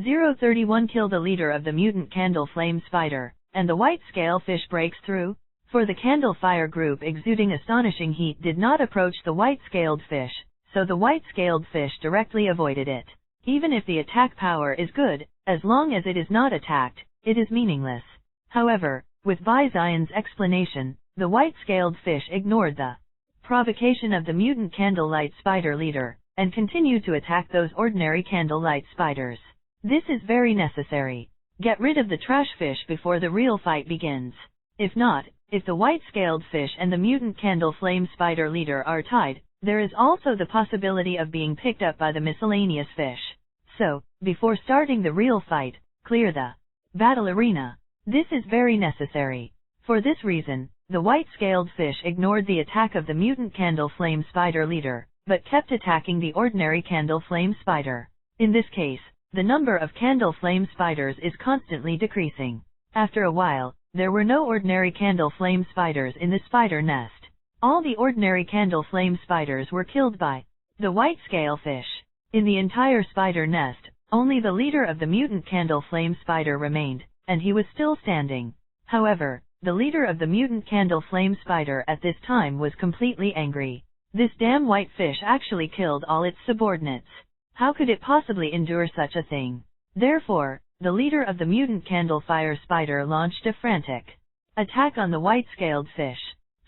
031 Kill the leader of the mutant candle flame spider, and the white scale fish breaks through. For the candle fire group exuding astonishing heat did not approach the white-scaled fish, so the white-scaled fish directly avoided it. Even if the attack power is good, as long as it is not attacked, it is meaningless. However, with Bai Xian's explanation, the white-scaled fish ignored the provocation of the mutant candlelight spider leader, and continued to attack those ordinary candlelight spiders. This is very necessary. Get rid of the trash fish before the real fight begins. If not, if the white-scaled fish and the mutant candle flame spider leader are tied, there is also the possibility of being picked up by the miscellaneous fish. So, before starting the real fight, clear the battle arena. This is very necessary. For this reason, the white-scaled fish ignored the attack of the mutant candle flame spider leader, but kept attacking the ordinary candle flame spider. In this case, the number of candle flame spiders is constantly decreasing. After a while, there were no ordinary candle flame spiders in the spider nest. All the ordinary candle flame spiders were killed by the white scale fish. In the entire spider nest, only the leader of the mutant candle flame spider remained, and he was still standing. However, the leader of the mutant candle flame spider at this time was completely angry. This damn white fish actually killed all its subordinates. How could it possibly endure such a thing? Therefore, the leader of the mutant candle fire spider launched a frantic attack on the white-scaled fish.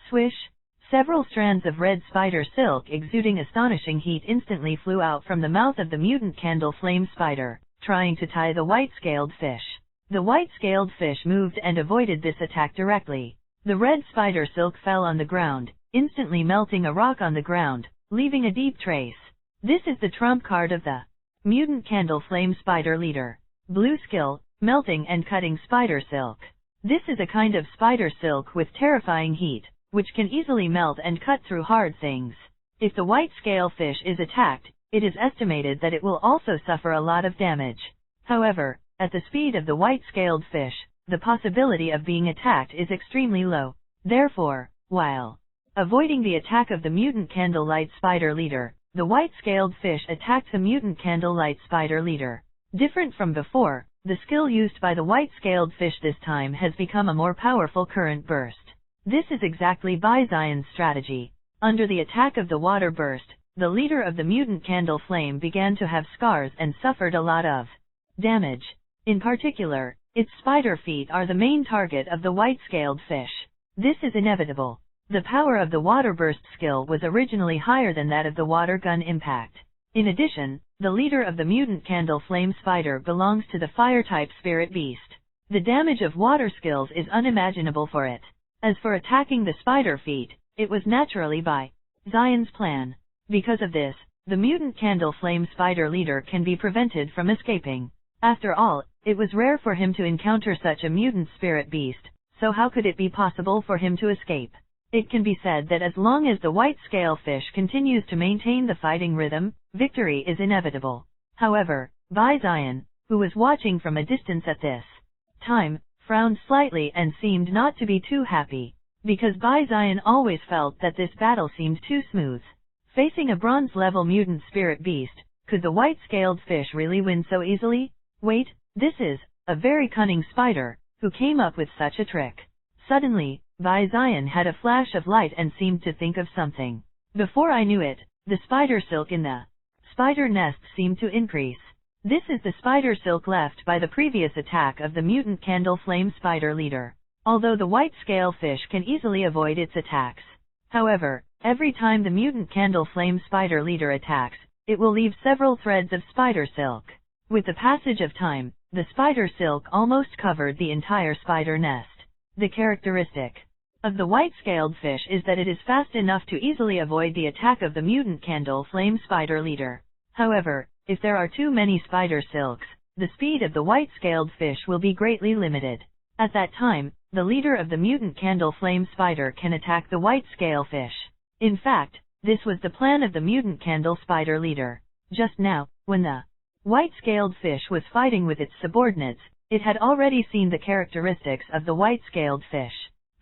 Swish! Several strands of red spider silk exuding astonishing heat instantly flew out from the mouth of the mutant candle flame spider, trying to tie the white-scaled fish. The white-scaled fish moved and avoided this attack directly. The red spider silk fell on the ground, instantly melting a rock on the ground, leaving a deep trace. This is the trump card of the mutant candle flame spider leader. Blue skill, melting and cutting spider silk. This is a kind of spider silk with terrifying heat, which can easily melt and cut through hard things. If the white scale fish is attacked, it is estimated that it will also suffer a lot of damage. However, at the speed of the white-scaled fish, the possibility of being attacked is extremely low. Therefore, while avoiding the attack of the mutant candlelight spider leader, the white-scaled fish attacked the mutant candlelight spider leader. Different from before, the skill used by the white-scaled fish this time has become a more powerful current burst. This is exactly Bai Xian's strategy. Under the attack of the water burst, the leader of the mutant candle flame began to have scars and suffered a lot of damage. In particular, its spider feet are the main target of the white-scaled fish. This is inevitable. The power of the water burst skill was originally higher than that of the water gun impact. In addition, the leader of the mutant candle flame spider belongs to the fire-type spirit beast. The damage of water skills is unimaginable for it. As for attacking the spider feet, it was naturally Bai Xian's plan. Because of this, the mutant candle flame spider leader can be prevented from escaping. After all, it was rare for him to encounter such a mutant spirit beast, so how could it be possible for him to escape? It can be said that as long as the white scale fish continues to maintain the fighting rhythm, victory is inevitable. However, Bai Xian, who was watching from a distance at this time, frowned slightly and seemed not to be too happy, because Bai Xian always felt that this battle seemed too smooth. Facing a bronze-level mutant spirit beast, could the white-scaled fish really win so easily? Wait, this is a very cunning spider, who came up with such a trick. Suddenly, Bai Xian had a flash of light and seemed to think of something. Before I knew it, the spider silk in the spider nest seemed to increase. This is the spider silk left by the previous attack of the mutant candle flame spider leader. Although the white scale fish can easily avoid its attacks. However, every time the mutant candle flame spider leader attacks, it will leave several threads of spider silk. With the passage of time, the spider silk almost covered the entire spider nest. The characteristic of the white-scaled fish is that it is fast enough to easily avoid the attack of the mutant candle flame spider leader. However, if there are too many spider silks, the speed of the white-scaled fish will be greatly limited. At that time, the leader of the mutant candle flame spider can attack the white-scale fish. In fact, this was the plan of the mutant candle spider leader. Just now, when the white-scaled fish was fighting with its subordinates, it had already seen the characteristics of the white-scaled fish.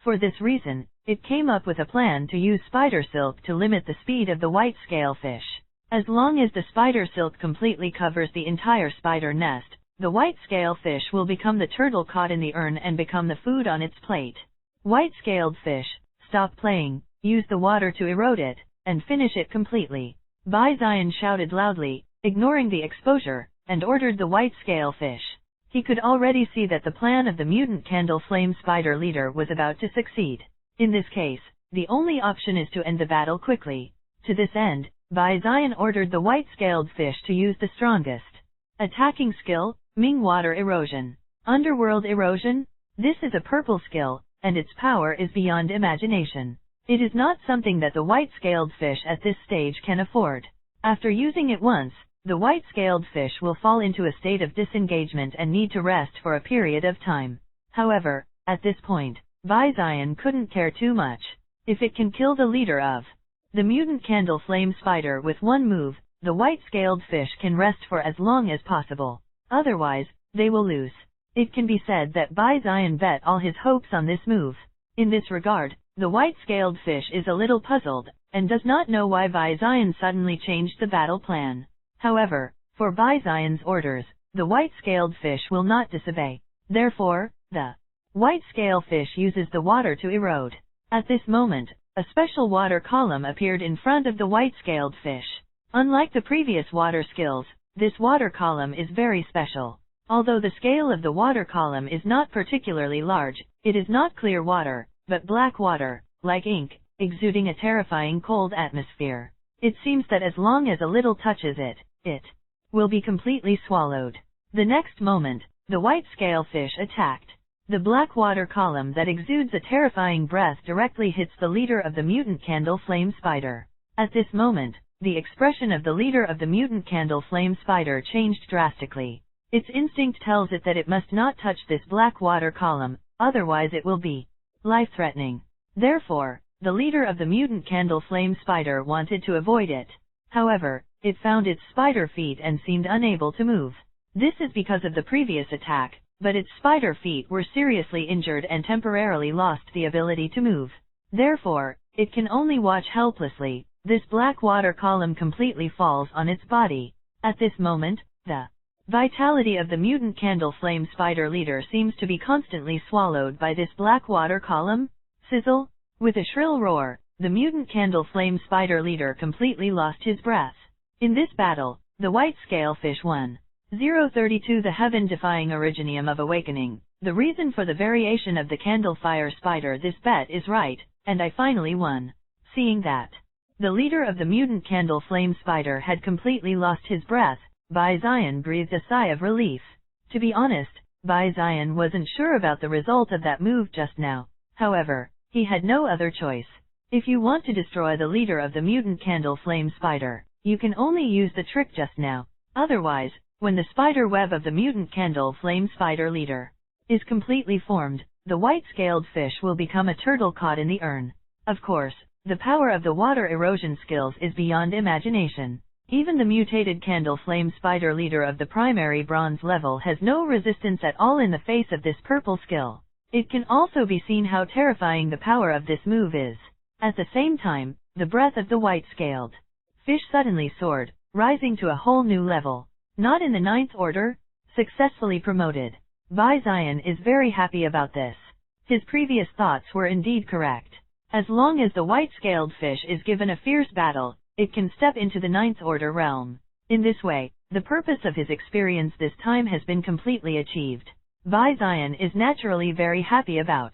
For this reason, it came up with a plan to use spider silk to limit the speed of the white-scale fish. As long as the spider silk completely covers the entire spider nest, the white scalefish will become the turtle caught in the urn and become the food on its plate. White-scaled fish, stop playing, use the water to erode it, and finish it completely. Bai Zion shouted loudly, ignoring the exposure, and ordered the white scalefish. He could already see that the plan of the mutant candle flame spider leader was about to succeed. In this case, the only option is to end the battle quickly. To this end, Bai Zion ordered the white-scaled fish to use the strongest attacking skill, Ming Water Erosion. Underworld Erosion? This is a purple skill, and its power is beyond imagination. It is not something that the white-scaled fish at this stage can afford. After using it once, the white-scaled fish will fall into a state of disengagement and need to rest for a period of time. However, at this point, Bai Zion couldn't care too much. If it can kill the leader of the mutant candle flame spider with one move, the white-scaled fish can rest for as long as possible. Otherwise, they will lose. It can be said that Bai Zion bet all his hopes on this move. In this regard, the white-scaled fish is a little puzzled, and does not know why Bai Zion suddenly changed the battle plan. However, for Bai Zion's orders, the white-scaled fish will not disobey. Therefore, the white-scale fish uses the water to erode. At this moment, a special water column appeared in front of the white-scaled fish. Unlike the previous water skills, this water column is very special. Although the scale of the water column is not particularly large, it is not clear water, but black water, like ink, exuding a terrifying cold atmosphere. It seems that as long as a little touches it, it will be completely swallowed. The next moment, the white scalefish attacked. The black water column that exudes a terrifying breath directly hits the leader of the mutant candle flame spider. At this moment, the expression of the leader of the mutant candle flame spider changed drastically. Its instinct tells it that it must not touch this black water column, otherwise it will be life-threatening. Therefore, the leader of the mutant candle flame spider wanted to avoid it. However, it found its spider feet and seemed unable to move. This is because of the previous attack, but its spider feet were seriously injured and temporarily lost the ability to move. Therefore, it can only watch helplessly. This black water column completely falls on its body. At this moment, the vitality of the mutant candle flame spider leader seems to be constantly swallowed by this black water column. Sizzle! With a shrill roar, the mutant candle flame spider leader completely lost his breath. In this battle, the white scalefish won. 032 The heaven-defying originium of awakening. The reason for the variation of the candle fire spider. This bet is right, and I finally won. Seeing that the leader of the mutant candle flame spider had completely lost his breath, Bai Zion breathed a sigh of relief. To be honest, Bai Zion wasn't sure about the result of that move just now. However, he had no other choice. If you want to destroy the leader of the mutant candle flame spider, you can only use the trick just now. Otherwise, when the spider web of the mutant candle flame spider leader is completely formed, the white-scaled fish will become a turtle caught in the urn. Of course, the power of the water erosion skills is beyond imagination. Even the mutated candle flame spider leader of the primary bronze level has no resistance at all in the face of this purple skill. It can also be seen how terrifying the power of this move is. At the same time, the breath of the white-scaled fish suddenly soared, rising to a whole new level. Not in the 9th order, successfully promoted. Bai Zion is very happy about this. His previous thoughts were indeed correct. As long as the white-scaled fish is given a fierce battle, it can step into the 9th order realm. In this way, the purpose of his experience this time has been completely achieved. Bai Zion is naturally very happy about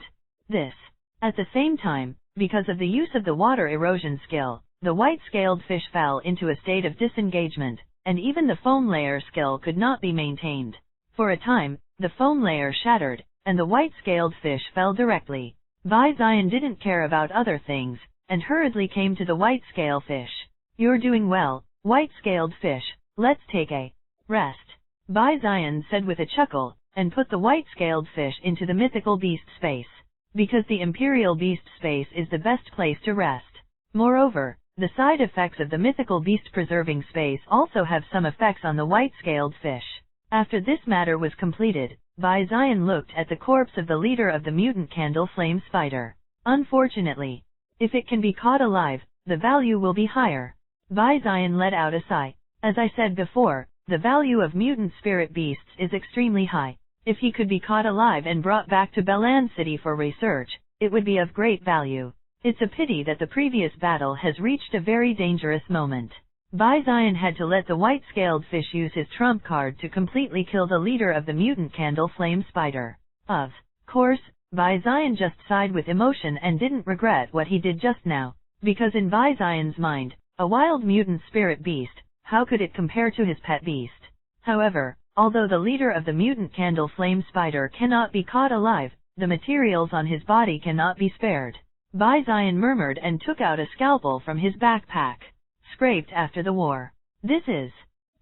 this. At the same time, because of the use of the water erosion skill, the white-scaled fish fell into a state of disengagement, and even the foam layer skill could not be maintained. For a time, the foam layer shattered, and the white-scaled fish fell directly. Bai Zion didn't care about other things, and hurriedly came to the white-scale fish. You're doing well, white-scaled fish, let's take a rest. Bai Zion said with a chuckle, and put the white-scaled fish into the mythical beast space. Because the imperial beast space is the best place to rest. Moreover, the side effects of the mythical beast preserving space also have some effects on the white-scaled fish. After this matter was completed, Bai Zion looked at the corpse of the leader of the mutant candle flame spider. Unfortunately, if it can be caught alive, the value will be higher. Bai Zion let out a sigh. As I said before, the value of mutant spirit beasts is extremely high. If he could be caught alive and brought back to Belan City for research, it would be of great value. It's a pity that the previous battle has reached a very dangerous moment. Bai Zion had to let the white-scaled fish use his trump card to completely kill the leader of the mutant candle flame spider. Of course, Bai Zion just sighed with emotion and didn't regret what he did just now, because in Bai Zion's mind, a wild mutant spirit beast, how could it compare to his pet beast? However, although the leader of the mutant candle flame spider cannot be caught alive, the materials on his body cannot be spared. Bai Zion murmured and took out a scalpel from his backpack. Scraped after the war. This is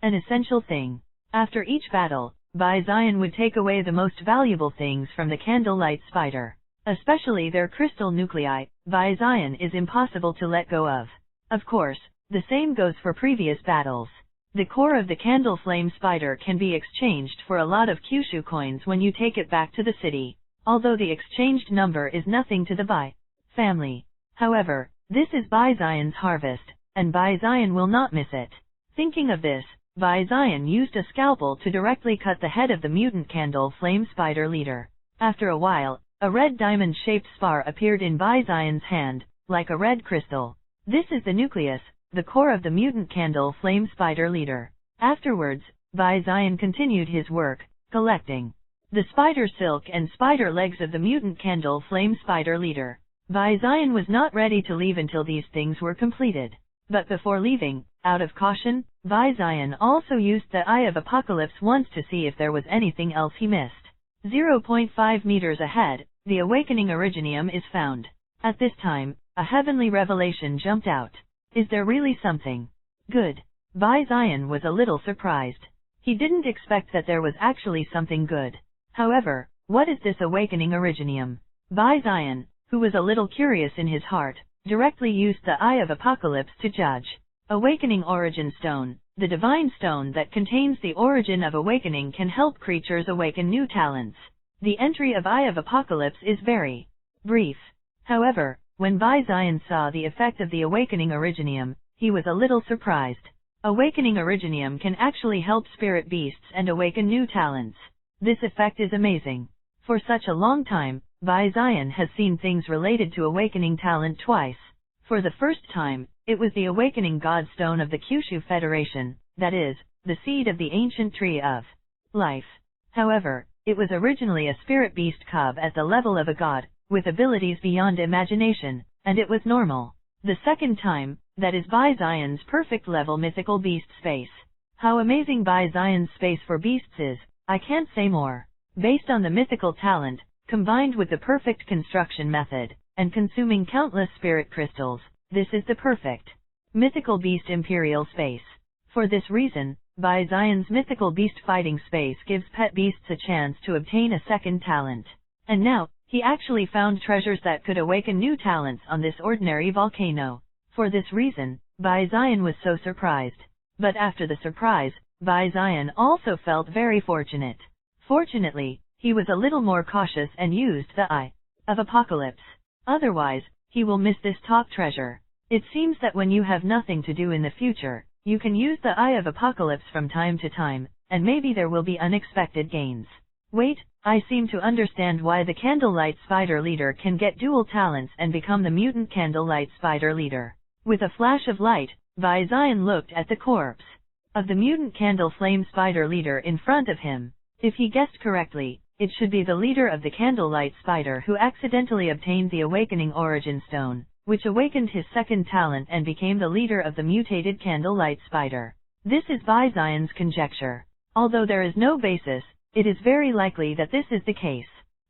an essential thing. After each battle, Bai Zion would take away the most valuable things from the candlelight spider. Especially their crystal nuclei, Bai Zion is impossible to let go of. Of course, the same goes for previous battles. The core of the candle flame spider can be exchanged for a lot of Kyushu coins when you take it back to the city, although the exchanged number is nothing to the Bai family. However, this is Bai Zion's harvest, and Bai Zion will not miss it. Thinking of this, Bai Zion used a scalpel to directly cut the head of the mutant candle flame spider leader. After a while, a red diamond-shaped spar appeared in Bai Zion's hand, like a red crystal. This is the nucleus, the core of the mutant candle flame spider leader. Afterwards, Bai Zion continued his work, collecting the spider silk and spider legs of the mutant candle flame spider leader. Bai Zion was not ready to leave until these things were completed. But before leaving, out of caution, Bai Zion also used the Eye of Apocalypse once to see if there was anything else he missed. 0.5 meters ahead, the awakening originium is found. At this time, a heavenly revelation jumped out. Is there really something good? Bai Zion was a little surprised. He didn't expect that there was actually something good. However, what is this awakening originium? Bai Zion, who was a little curious in his heart, directly used the Eye of Apocalypse to judge. Awakening Origin Stone, the divine stone that contains the origin of awakening, can help creatures awaken new talents. The entry of Eye of Apocalypse is very brief. However, when Bai Zion saw the effect of the awakening originium, he was a little surprised. Awakening originium can actually help spirit beasts and awaken new talents. This effect is amazing. For such a long time, Bai Zion has seen things related to awakening talent twice. For the first time, it was the awakening Godstone of the Kyushu Federation, that is, the seed of the ancient tree of life. However, it was originally a spirit beast cub at the level of a god, with abilities beyond imagination, and it was normal. The second time, that is Bai Zion's perfect level mythical beast space. How amazing Bai Zion's space for beasts is, I can't say more. Based on the mythical talent, combined with the perfect construction method, and consuming countless spirit crystals, this is the perfect mythical beast imperial space. For this reason, Bai Zion's mythical beast fighting space gives pet beasts a chance to obtain a second talent. And now, he actually found treasures that could awaken new talents on this ordinary volcano. For this reason, Bai Zion was so surprised. But after the surprise, Bai Zion also felt very fortunate. Fortunately, he was a little more cautious and used the Eye of Apocalypse. Otherwise, he will miss this top treasure. It seems that when you have nothing to do in the future, you can use the Eye of Apocalypse from time to time, and maybe there will be unexpected gains. Wait, I seem to understand why the Candlelight Spider Leader can get dual talents and become the Mutant Candlelight Spider Leader. With a flash of light, Bai Zion looked at the corpse of the Mutant Candle Flame Spider Leader in front of him. If he guessed correctly, it should be the leader of the Candlelight Spider who accidentally obtained the Awakening Origin Stone, which awakened his second talent and became the leader of the mutated Candlelight Spider. This is Bai Zion's conjecture. Although there is no basis, it is very likely that this is the case.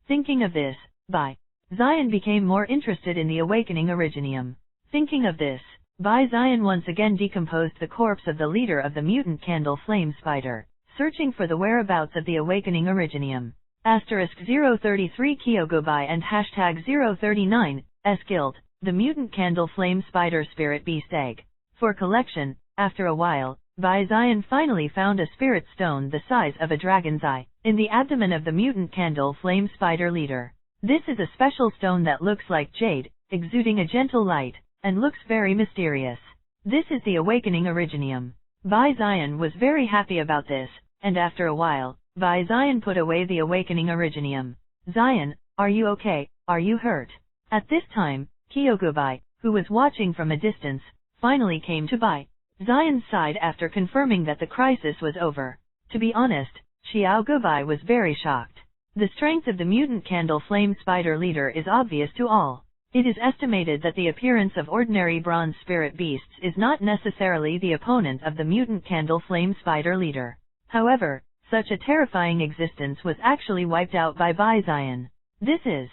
Thinking of this, Bai Zion became more interested in the Awakening Originium. Thinking of this, Bai Zion once again decomposed the corpse of the leader of the Mutant Candle Flame Spider, searching for the whereabouts of the Awakening Originium. *033 Kyogobai and #039 Guild, the Mutant Candle Flame Spider Spirit Beast Egg. For collection, after a while, Bai Zion finally found a spirit stone the size of a dragon's eye, in the abdomen of the Mutant Candle Flame Spider Leader. This is a special stone that looks like jade, exuding a gentle light, and looks very mysterious. This is the Awakening Originium. Bai Zion was very happy about this, and after a while, Bai Zion put away the awakening originium. Zion, are you okay? Are you hurt? At this time, Kyogubai, who was watching from a distance, finally came to Bai Zion's side after confirming that the crisis was over. To be honest, Xiao Gubai was very shocked. The strength of the mutant candle flame spider leader is obvious to all. It is estimated that the appearance of ordinary bronze spirit beasts is not necessarily the opponent of the mutant candle flame spider leader. However, such a terrifying existence was actually wiped out by Bai Zion. This is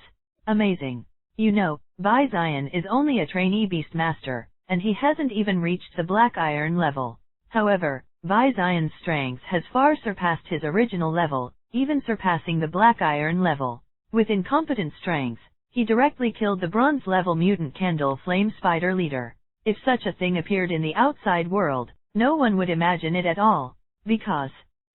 amazing. You know, Bai Zion is only a trainee beast master, and he hasn't even reached the black iron level. However, Bai Zion's strength has far surpassed his original level, even surpassing the black iron level. With incompetent strength, he directly killed the bronze level mutant candle flame spider leader. If such a thing appeared in the outside world, no one would imagine it at all, because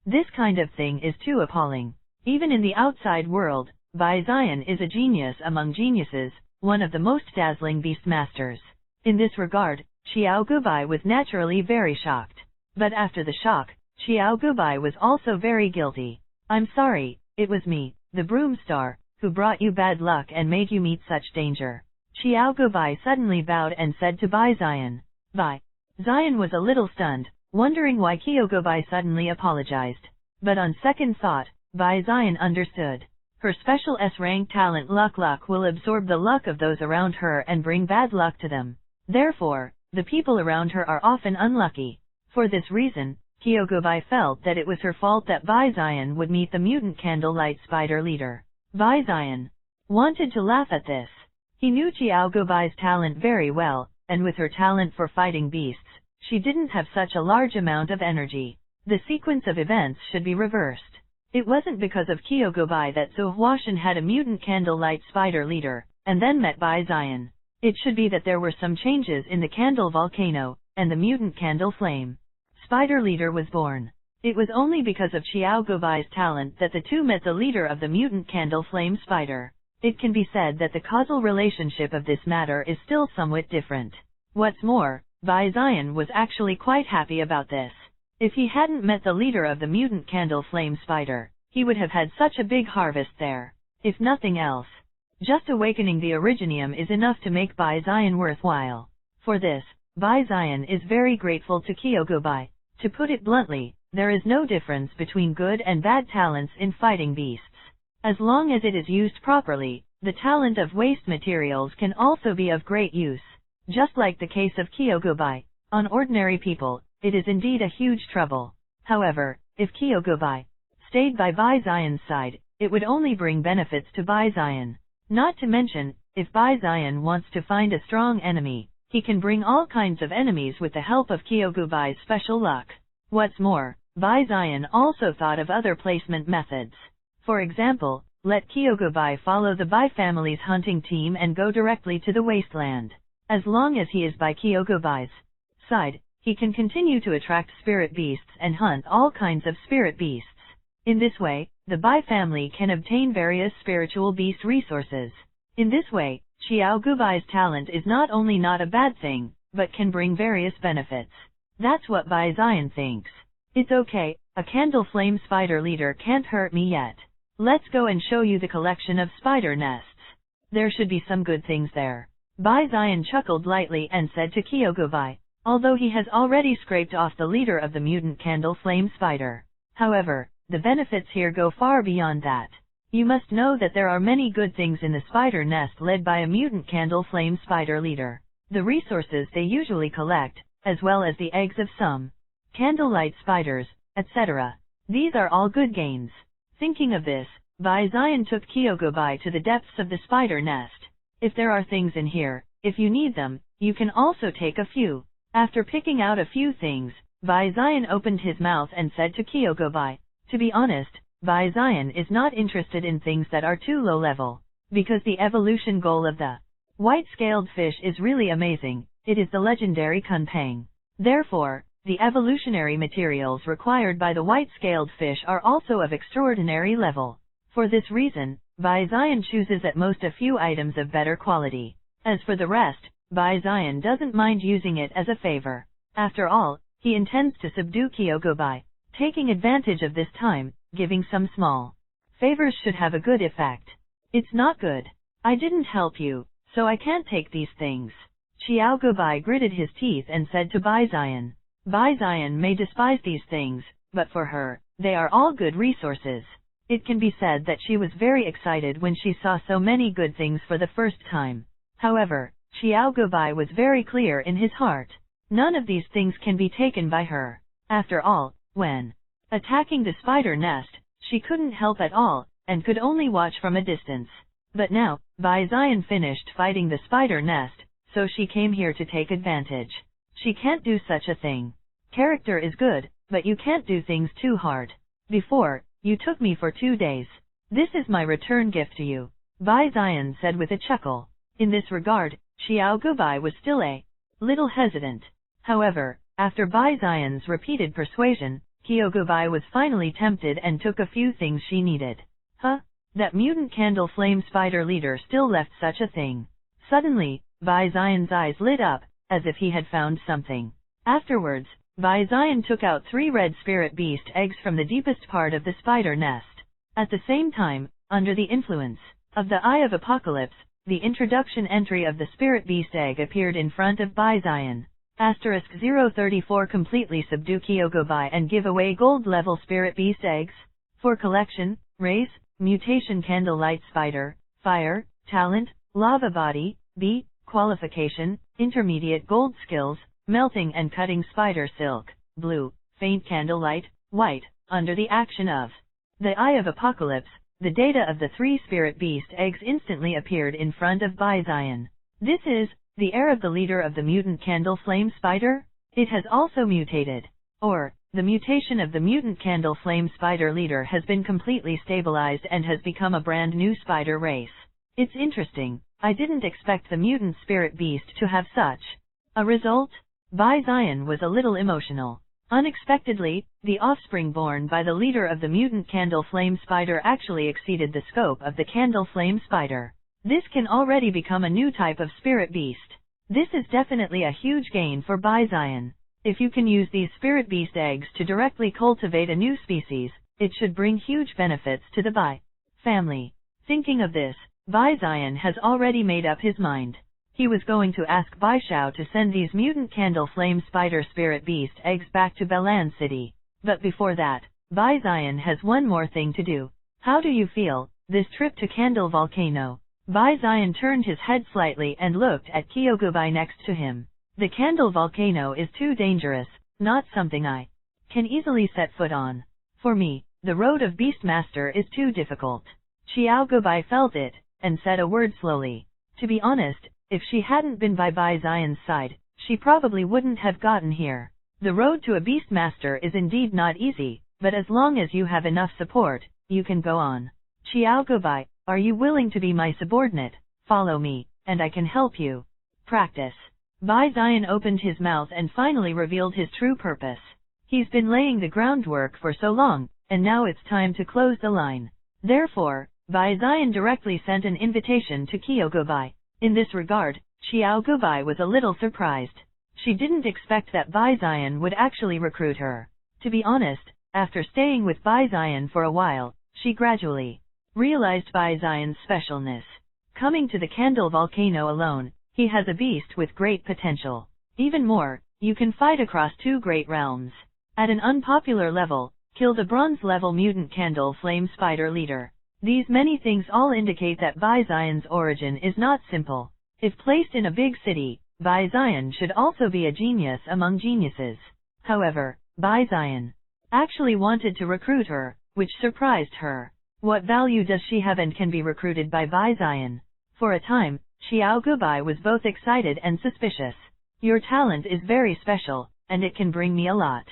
this kind of thing is too appalling. Even in the outside world, Bai Zion is a genius among geniuses, one of the most dazzling beast masters. In this regard, Xiao Gubai was naturally very shocked. But after the shock, Xiao Gubai was also very guilty. I'm sorry, it was me, the broom star, who brought you bad luck and made you meet such danger. Xiao Gubai suddenly bowed and said to Bai Zion. Bai Zion was a little stunned, wondering why Kyogubai suddenly apologized. But on second thought, Bai Zion understood. Her special S-rank talent Luck will absorb the luck of those around her and bring bad luck to them. Therefore, the people around her are often unlucky. For this reason, Kyogubai felt that it was her fault that Bai Zion would meet the mutant candlelight spider leader. Bai Zion wanted to laugh at this. He knew Xiao Gubai's talent very well, and with her talent for fighting beasts, she didn't have such a large amount of energy. The sequence of events should be reversed. It wasn't because of Kyogubai that Su Huashan had a mutant candlelight spider leader, and then met Bai Zion. It should be that there were some changes in the candle volcano, and the mutant candle flame spider leader was born. It was only because of Xiao Gubai's talent that the two met the leader of the mutant candle flame spider. It can be said that the causal relationship of this matter is still somewhat different. What's more, Bai Zion was actually quite happy about this. If he hadn't met the leader of the mutant candle flame spider, he would have had such a big harvest there. If nothing else, just awakening the originium is enough to make Bai Zion worthwhile. For this, Bai Zion is very grateful to Kyogubai. To put it bluntly, there is no difference between good and bad talents in fighting beasts. As long as it is used properly, the talent of waste materials can also be of great use. Just like the case of Kyogubai, on ordinary people, it is indeed a huge trouble. However, if Kyogubai stayed by Bai Zion's side, it would only bring benefits to Bai Zion. Not to mention, if Bai Zion wants to find a strong enemy, he can bring all kinds of enemies with the help of Kyogubai's special luck. What's more, Bai Zion also thought of other placement methods. For example, let Kyogubai follow the Bai family's hunting team and go directly to the wasteland. As long as he is by Kyogubai's side, he can continue to attract spirit beasts and hunt all kinds of spirit beasts. In this way, the Bai family can obtain various spiritual beast resources. In this way, Xiao Gubai's talent is not only not a bad thing, but can bring various benefits. That's what Bai Zion thinks. It's okay, a candle flame spider leader can't hurt me yet. Let's go and show you the collection of spider nests. There should be some good things there. Bai Zion chuckled lightly and said to Kyogubai, although he has already scraped off the leader of the mutant candle flame spider. However, the benefits here go far beyond that. You must know that there are many good things in the spider nest led by a mutant candle flame spider leader. The resources they usually collect, as well as the eggs of some candlelight spiders, etc. These are all good gains. Thinking of this, Bai Zion took Kyogubai to the depths of the spider nest. If there are things in here, if you need them, you can also take a few. After picking out a few things, Bai Zion opened his mouth and said to Kyogubai, to be honest, Bai Zion is not interested in things that are too low level, because the evolution goal of the white-scaled fish is really amazing. It is the legendary Kunpang. Therefore, the evolutionary materials required by the white-scaled fish are also of extraordinary level. For this reason, Bai Zion chooses at most a few items of better quality. As for the rest, Bai Zion doesn't mind using it as a favor. After all, He intends to subdue Kyogobai, taking advantage of this time, giving some small favors should have a good effect. It's not good. I didn't help you, so I can't take these things. Xiaogubai gritted his teeth and said to Bai Zion. Bai Zion may despise these things, but for her, they are all good resources. It can be said that she was very excited when she saw so many good things for the first time. However, Xiaogubai was very clear in his heart. None of these things can be taken by her. After all, when attacking the spider nest, she couldn't help at all, and could only watch from a distance. But now, Bai Zion finished fighting the spider nest, so she came here to take advantage. She can't do such a thing. Character is good, but you can't do things too hard. Before, you took me for 2 days. This is my return gift to you, Bai Zion said with a chuckle. In this regard, Xiaogubai was still a little hesitant. However, after Bai Zion's repeated persuasion, Kyogubai was finally tempted and took a few things she needed. Huh? That mutant candle flame spider leader still left such a thing. Suddenly, Bai Zion's eyes lit up, as if he had found something. Afterwards, Bai Zion took out 3 red spirit beast eggs from the deepest part of the spider nest. At the same time, under the influence of the Eye of Apocalypse, the introduction entry of the spirit beast egg appeared in front of Bai Zion. *034 Completely subdue Kyogubai and give away gold level spirit beast eggs. For collection, race, mutation candle light spider, fire, talent, lava body, B, qualification, intermediate gold skills, melting and cutting spider silk, blue, faint candle light, white, under the action of the Eye of Apocalypse. The data of the 3 spirit beast eggs instantly appeared in front of Bai Zion. This is the heir of the leader of the mutant candle flame spider? It has also mutated. Or, the mutation of the mutant candle flame spider leader has been completely stabilized and has become a brand new spider race. It's interesting. I didn't expect the mutant spirit beast to have such a result. Bai Zion was a little emotional. Unexpectedly, the offspring born by the leader of the mutant candle flame spider actually exceeded the scope of the candle flame spider. This can already become a new type of spirit beast. This is definitely a huge gain for Bai Zion. If you can use these spirit beast eggs to directly cultivate a new species, it should bring huge benefits to the Bai family. Thinking of this, Bai Zion has already made up his mind. He was going to ask Bai Shao to send these mutant candle flame spider spirit beast eggs back to Balan City. But before that, Bai Zion has one more thing to do. How do you feel, this trip to Candle Volcano? Bai Zion turned his head slightly and looked at Kyogubai next to him. The Candle Volcano is too dangerous, not something I can easily set foot on. For me, the road of Beastmaster is too difficult. Xiaogubai felt it, and said a word slowly. To be honest, if she hadn't been by Bai Zion's side, she probably wouldn't have gotten here. The road to a Beastmaster is indeed not easy, but as long as you have enough support, you can go on. Xiaogubai, are you willing to be my subordinate? Follow me, and I can help you. Practice. Bai Zion opened his mouth and finally revealed his true purpose. He's been laying the groundwork for so long, and now it's time to close the line. Therefore, Bai Zion directly sent an invitation to Kyogubai. In this regard, Xiaogubai was a little surprised. She didn't expect that Bai Zion would actually recruit her. To be honest, after staying with Bai Zion for a while, she gradually realized Bai Zion's specialness. Coming to the Candle Volcano alone, he has a beast with great potential. Even more, you can fight across 2 great realms. At an unpopular level, kill the bronze-level mutant candle flame spider leader. These many things all indicate that Bai Zion's origin is not simple. If placed in a big city, Bai Zion should also be a genius among geniuses. However, Bai Zion actually wanted to recruit her, which surprised her. What value does she have and can be recruited by Bai Zion? For a time, Xiaogubai was both excited and suspicious. Your talent is very special, and it can bring me a lot.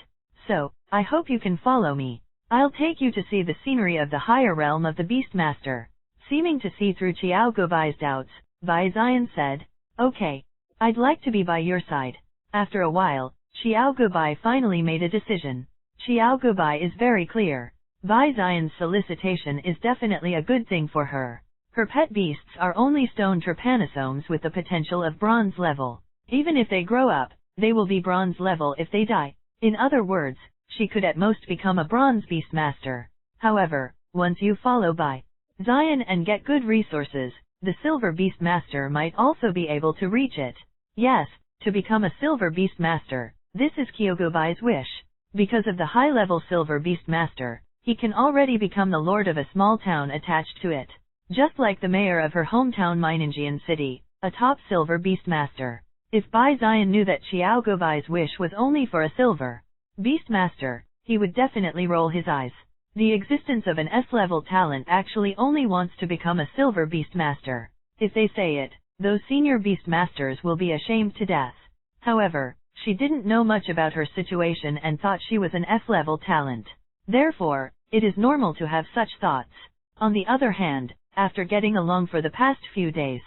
So, I hope you can follow me. I'll take you to see the scenery of the higher realm of the Beastmaster. Seeming to see through Xiaogubai's doubts, Bai Zion said, Okay. I'd like to be by your side. After a while, Xiaogubai finally made a decision. Xiaogubai is very clear. Bai Zion's solicitation is definitely a good thing for her. Her pet beasts are only stone trypanosomes with the potential of bronze level. Even if they grow up, they will be bronze level if they die. In other words, she could at most become a bronze beastmaster. However, once you follow Bai Zion and get good resources, the silver beastmaster might also be able to reach it. Yes, to become a silver beastmaster, this is Kyogubai's wish. Because of the high-level silver beastmaster, he can already become the lord of a small town attached to it. Just like the mayor of her hometown Minanjian City, a top silver beastmaster. If Bai Zion knew that Xiaogubai's wish was only for a silver beastmaster, he would definitely roll his eyes. The existence of an S-level talent actually only wants to become a silver beastmaster. If they say it, those senior beastmasters will be ashamed to death. However, she didn't know much about her situation and thought she was an F-level talent. Therefore, it is normal to have such thoughts. On the other hand, after getting along for the past few days,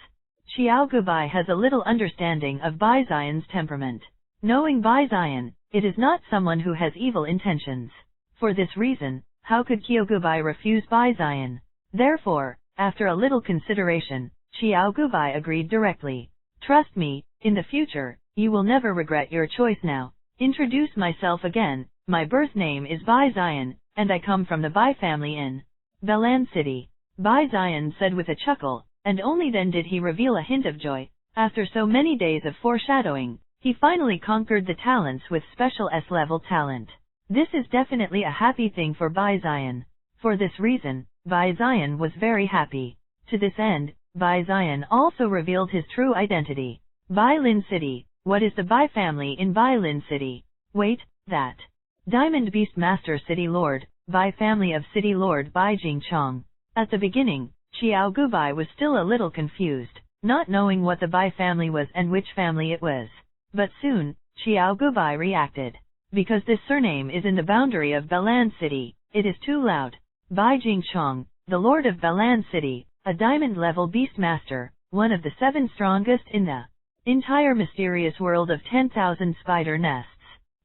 Xiaogubai has a little understanding of Bai Zion's temperament. Knowing Bai Zion, it is not someone who has evil intentions. For this reason, how could Kyogubei refuse Bai Zion? Therefore, after a little consideration, Xiaogubei agreed directly. Trust me, in the future, you will never regret your choice now. Introduce myself again, my birth name is Bai Zion, and I come from the Bai family in Balan City. Bai Zion said with a chuckle, and only then did he reveal a hint of joy. After so many days of foreshadowing, he finally conquered the talents with special S-level talent. This is definitely a happy thing for Bai Zion. For this reason, Bai Zion was very happy. To this end, Bai Zion also revealed his true identity. Bai Lin City. What is the Bai family in Bai Lin City? Wait, that. Diamond Beast Master City Lord, Bai family of City Lord Bai Jingchong. At the beginning, Xiaogubai was still a little confused, not knowing what the Bai family was and which family it was. But soon, Xiaogubai reacted. Because this surname is in the boundary of Balan City, it is too loud. Bai Jingchong, the Lord of Balan City, a diamond-level beastmaster, one of the 7 strongest in the entire mysterious world of 10,000 spider nests.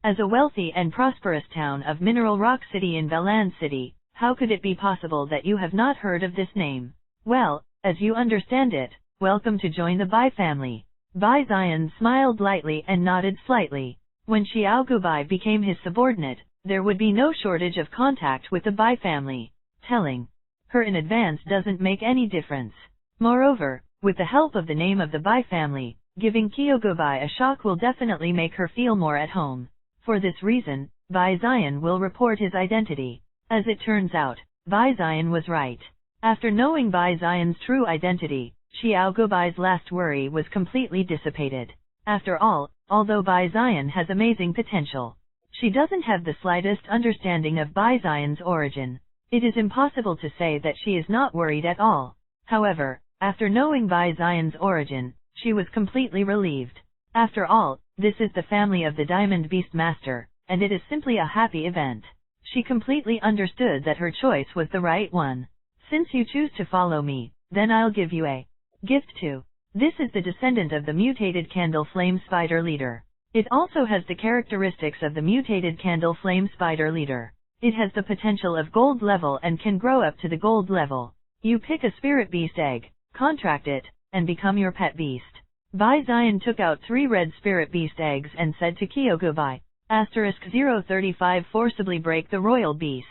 As a wealthy and prosperous town of Mineral Rock City in Balan City, how could it be possible that you have not heard of this name? Well, as you understand it, welcome to join the Bai family. Bai Zion smiled lightly and nodded slightly. When Xiaogubai became his subordinate, there would be no shortage of contact with the Bai family. Telling her in advance doesn't make any difference. Moreover, with the help of the name of the Bai family, giving Kyogubei a shock will definitely make her feel more at home. For this reason, Bai Zion will report his identity. As it turns out, Bai Zion was right. After knowing Bai Zion's true identity, Xiaogubei's last worry was completely dissipated. After all, although Bai Zion has amazing potential, she doesn't have the slightest understanding of Bai Zion's origin. It is impossible to say that she is not worried at all. However, after knowing Bai Zion's origin, she was completely relieved. After all, this is the family of the Diamond Beast Master, and it is simply a happy event. She completely understood that her choice was the right one. Since you choose to follow me, then I'll give you a gift too. This is the descendant of the mutated Candle Flame Spider Leader. It also has the characteristics of the mutated Candle Flame Spider Leader. It has the potential of gold level and can grow up to the gold level. You pick a spirit beast egg, contract it, and become your pet beast. Bai Zion took out 3 red spirit beast eggs and said to Kyogubei, *035 forcibly break the royal beast.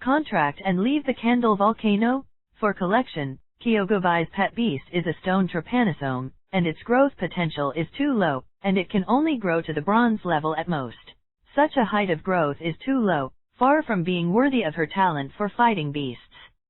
Contract and leave the candle volcano? For collection, Kyogubei's pet beast is a stone trypanosome, and its growth potential is too low, and it can only grow to the bronze level at most. Such a height of growth is too low, far from being worthy of her talent for fighting beasts.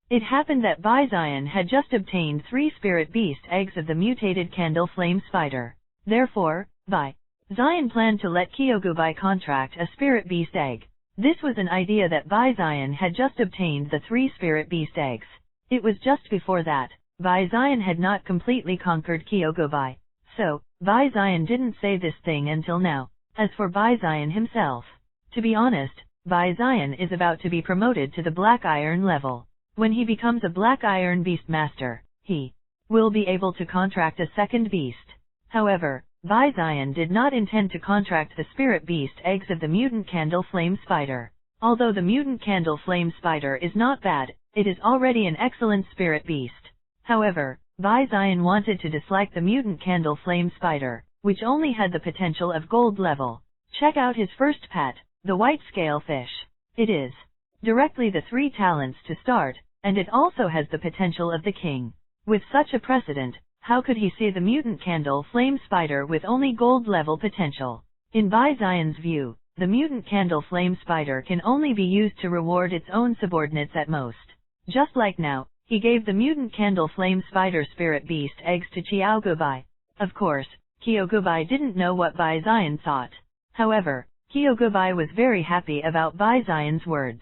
It happened that Bai Zion had just obtained 3 spirit beast eggs of the mutated Candle Flame Spider. Therefore, Bai Zion planned to let Kyogubei contract a spirit beast egg. This was an idea that Bai Zion had just obtained the 3 spirit beast eggs. It was just before that, Bai Zion had not completely conquered Kyogubei. So, Bai Zion didn't say this thing until now. As for Bai Zion himself, to be honest, Bai Zion is about to be promoted to the Black Iron level. When he becomes a Black Iron Beast Master, he will be able to contract a second beast. However, Bai Zion did not intend to contract the spirit beast eggs of the mutant Candle Flame Spider. Although the mutant Candle Flame Spider is not bad, it is already an excellent spirit beast. However, Bai Zion wanted to dislike the mutant Candle Flame Spider, which only had the potential of gold level. Check out his first pet, the white scale fish. It is directly the 3 talents to start, and it also has the potential of the king. With such a precedent, how could he see the mutant candle flame spider with only gold level potential? In Bai Zion's view, the mutant candle flame spider can only be used to reward its own subordinates at most. Just like now, he gave the mutant candle flame spider spirit beast eggs to Xiaogubai. Of course, Xiaogubai didn't know what Bai Zion thought. However, Xiaogubai was very happy about Bai Zion's words.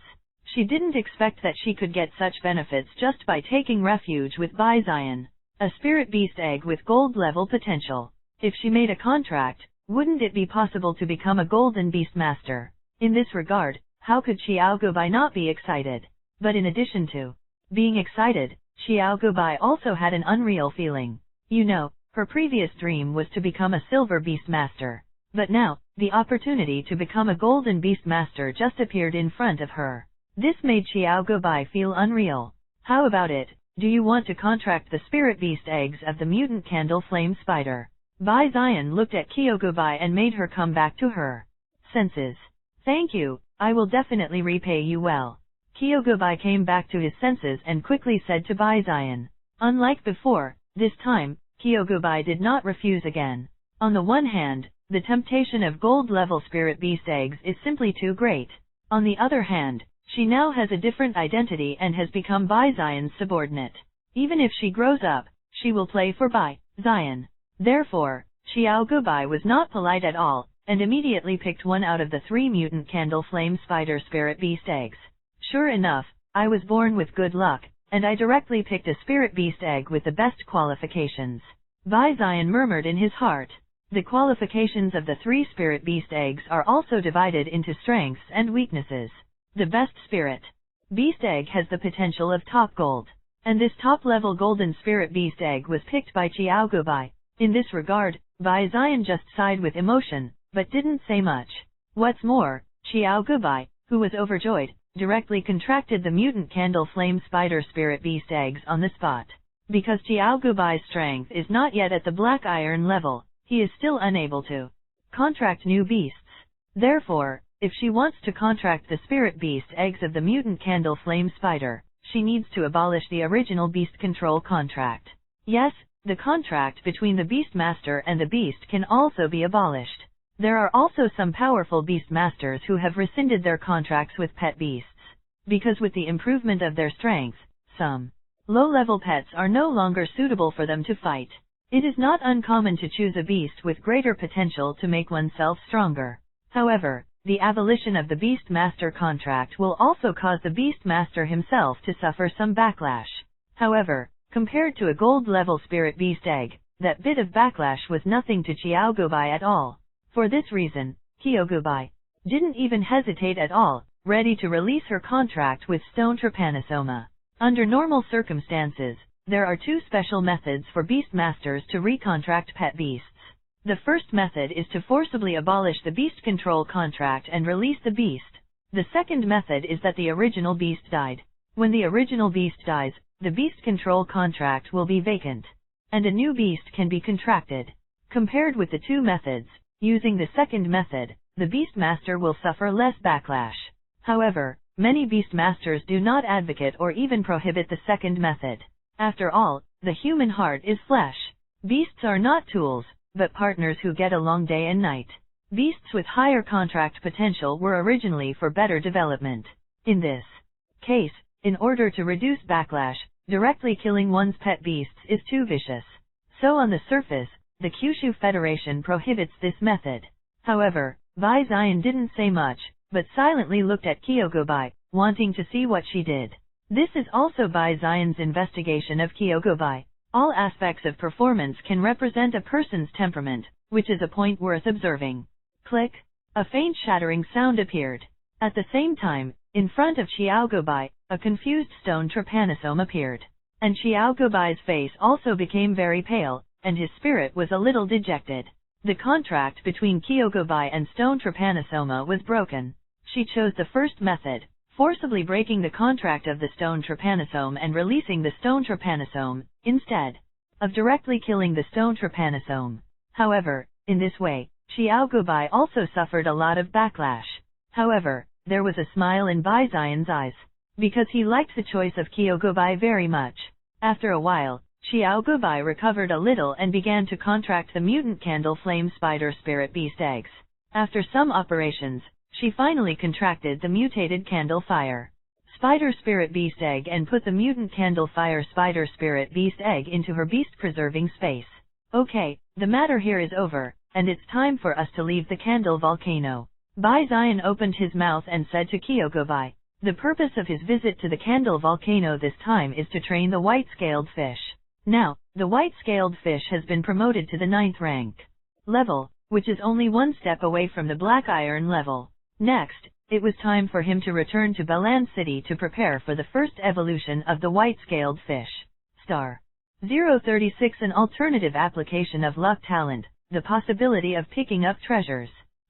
She didn't expect that she could get such benefits just by taking refuge with Bai Zion. A spirit beast egg with gold level potential. If she made a contract, wouldn't it be possible to become a golden beast master? In this regard, how could Xiaogubai not be excited? But in addition to being excited, Xiaogubai also had an unreal feeling. You know, her previous dream was to become a silver beast master. But now, the opportunity to become a golden beast master just appeared in front of her. This made Xiaogubai feel unreal. How about it? Do you want to contract the spirit beast eggs of the mutant candle flame spider? Bai Zion looked at Xiaogubai and made her come back to her senses. Thank you, I will definitely repay you well. Xiaogubai came back to his senses and quickly said to Bai Zion. Unlike before, this time, Xiaogubai did not refuse again. On the one hand, the temptation of gold-level spirit beast eggs is simply too great. On the other hand, she now has a different identity and has become Bai Zion's subordinate. Even if she grows up, she will play for Bai Zion. Therefore, Xiaogubai was not polite at all, and immediately picked one out of the 3 mutant candle flame spider spirit beast eggs. Sure enough, I was born with good luck, and I directly picked a spirit beast egg with the best qualifications. Bai Zion murmured in his heart. The qualifications of the 3 spirit beast eggs are also divided into strengths and weaknesses. The best spirit beast egg has the potential of top gold, and this top-level golden spirit beast egg was picked by Xiaogubai. In this regard, Bai Zion just sighed with emotion, but didn't say much. What's more, Xiaogubai, who was overjoyed, directly contracted the mutant candle flame spider spirit beast eggs on the spot. Because Xiaogubai's strength is not yet at the black iron level, he is still unable to contract new beasts. Therefore, if she wants to contract the spirit beast eggs of the mutant candle flame spider, she needs to abolish the original beast control contract. Yes, the contract between the beast master and the beast can also be abolished. There are also some powerful beast masters who have rescinded their contracts with pet beasts. Because with the improvement of their strength, some low-level pets are no longer suitable for them to fight. It is not uncommon to choose a beast with greater potential to make oneself stronger. However, the abolition of the beast master contract will also cause the beast master himself to suffer some backlash. However, compared to a gold-level spirit beast egg, that bit of backlash was nothing to Xiaogubai at all. For this reason, Xiaogubai didn't even hesitate at all, ready to release her contract with Stone Trypanosoma. Under normal circumstances, there are 2 special methods for beast masters to recontract pet beasts. The first method is to forcibly abolish the beast control contract and release the beast. The second method is that the original beast died. When the original beast dies, the beast control contract will be vacant, and a new beast can be contracted. Compared with the 2 methods, using the second method, the beast master will suffer less backlash. However, many beast masters do not advocate or even prohibit the second method. After all, the human heart is flesh. Beasts are not tools, but partners who get along day and night. Beasts with higher contract potential were originally for better development. In this case, in order to reduce backlash, directly killing one's pet beasts is too vicious. So on the surface, the Kyushu Federation prohibits this method. However, Bai Zion didn't say much, but silently looked at Xiaogubai, wanting to see what she did. This is also Bai Zion's investigation of Xiaogubai. All aspects of performance can represent a person's temperament, which is a point worth observing. Click. A faint shattering sound appeared. At the same time, in front of Xiaogubai, a confused Stone Trypanosome appeared. And Xiaogubai's face also became very pale, and his spirit was a little dejected. The contract between Xiaogubai and Stone Trypanosoma was broken. She chose the first method, forcibly breaking the contract of the Stone Trypanosome and releasing the Stone Trypanosome, instead of directly killing the Stone Trypanosome. However, in this way, Xiaogubai also suffered a lot of backlash. However, there was a smile in Bai Zion's eyes, because he liked the choice of Kyogobai very much. After a while, Xiao Gubai recovered a little and began to contract the mutant candle flame spider spirit beast eggs. After some operations, she finally contracted the mutated candle fire spider spirit beast egg and put the mutant candle fire spider spirit beast egg into her beast preserving space. Okay, the matter here is over, and it's time for us to leave the candle volcano. Bai Zion opened his mouth and said to Kyogobai, the purpose of his visit to the candle volcano this time is to train the white-scaled fish. Now, the white-scaled fish has been promoted to the 9th rank level, which is only one step away from the black iron level. Next, it was time for him to return to Balan City to prepare for the first evolution of the white-scaled fish. Star 036 An alternative application of luck talent, the possibility of picking up treasures.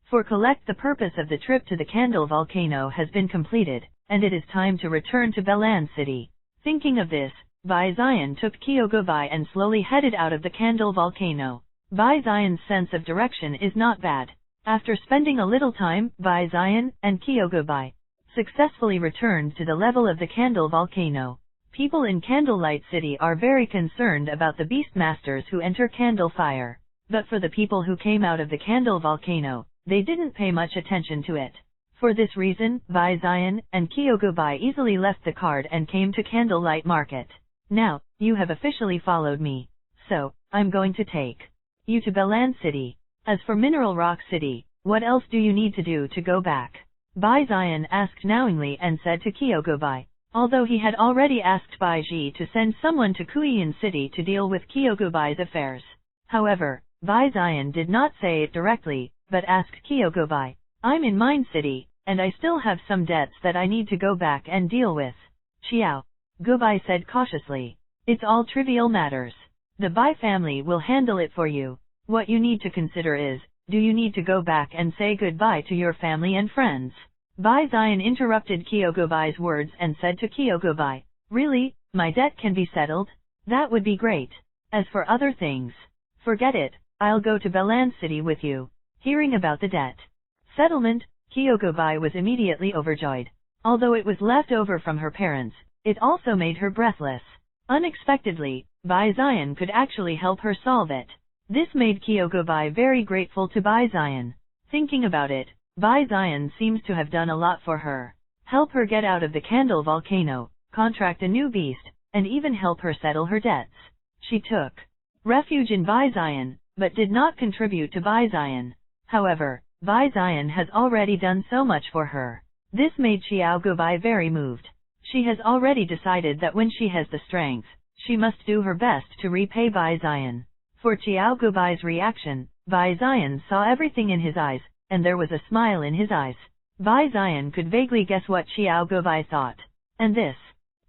For collect the purpose of the trip to the candle volcano has been completed, and it is time to return to Balan City. Thinking of this, Bai Zion took Kyogobai and slowly headed out of the candle volcano. Bai Zion's sense of direction is not bad. After spending a little time, Bai Zion and Kyogobai successfully returned to the level of the candle volcano. People in Candlelight City are very concerned about the beastmasters who enter Candle Fire. But for the people who came out of the candle volcano, they didn't pay much attention to it. For this reason, Bai Zion and Kyogobai easily left the card and came to Candlelight Market. Now, you have officially followed me. So, I'm going to take you to Balan City. As for Mineral Rock City, what else do you need to do to go back? Bai Zion asked knowingly and said to Kyogobai, although he had already asked Bai Ji to send someone to Kuiyin City to deal with Kyogobai's affairs. However, Bai Zion did not say it directly, but asked Kyogobai, I'm in Mine City, and I still have some debts that I need to go back and deal with. Xiao Gubai said cautiously, it's all trivial matters. The Bai family will handle it for you. What you need to consider is, do you need to go back and say goodbye to your family and friends? Bai Zion interrupted Kyogobai's words and said to Kyogobai, really, my debt can be settled? That would be great. As for other things, forget it, I'll go to Balan City with you. Hearing about the debt settlement, Kyogobai was immediately overjoyed. Although it was left over from her parents, it also made her breathless. Unexpectedly, Bai Zion could actually help her solve it. This made Kyogobai very grateful to Bai Zion. Thinking about it, Bai Zion seems to have done a lot for her. Help her get out of the candle volcano, contract a new beast, and even help her settle her debts. She took refuge in Bai Zion, but did not contribute to Bai Zion. However, Bai Zion has already done so much for her. This made Xiao Gubai very moved. She has already decided that when she has the strength, she must do her best to repay Bai Zion. For Xiao Gubai's reaction, Bai Zion saw everything in his eyes, and there was a smile in his eyes. Bai Zion could vaguely guess what Xiao Gubai thought. And this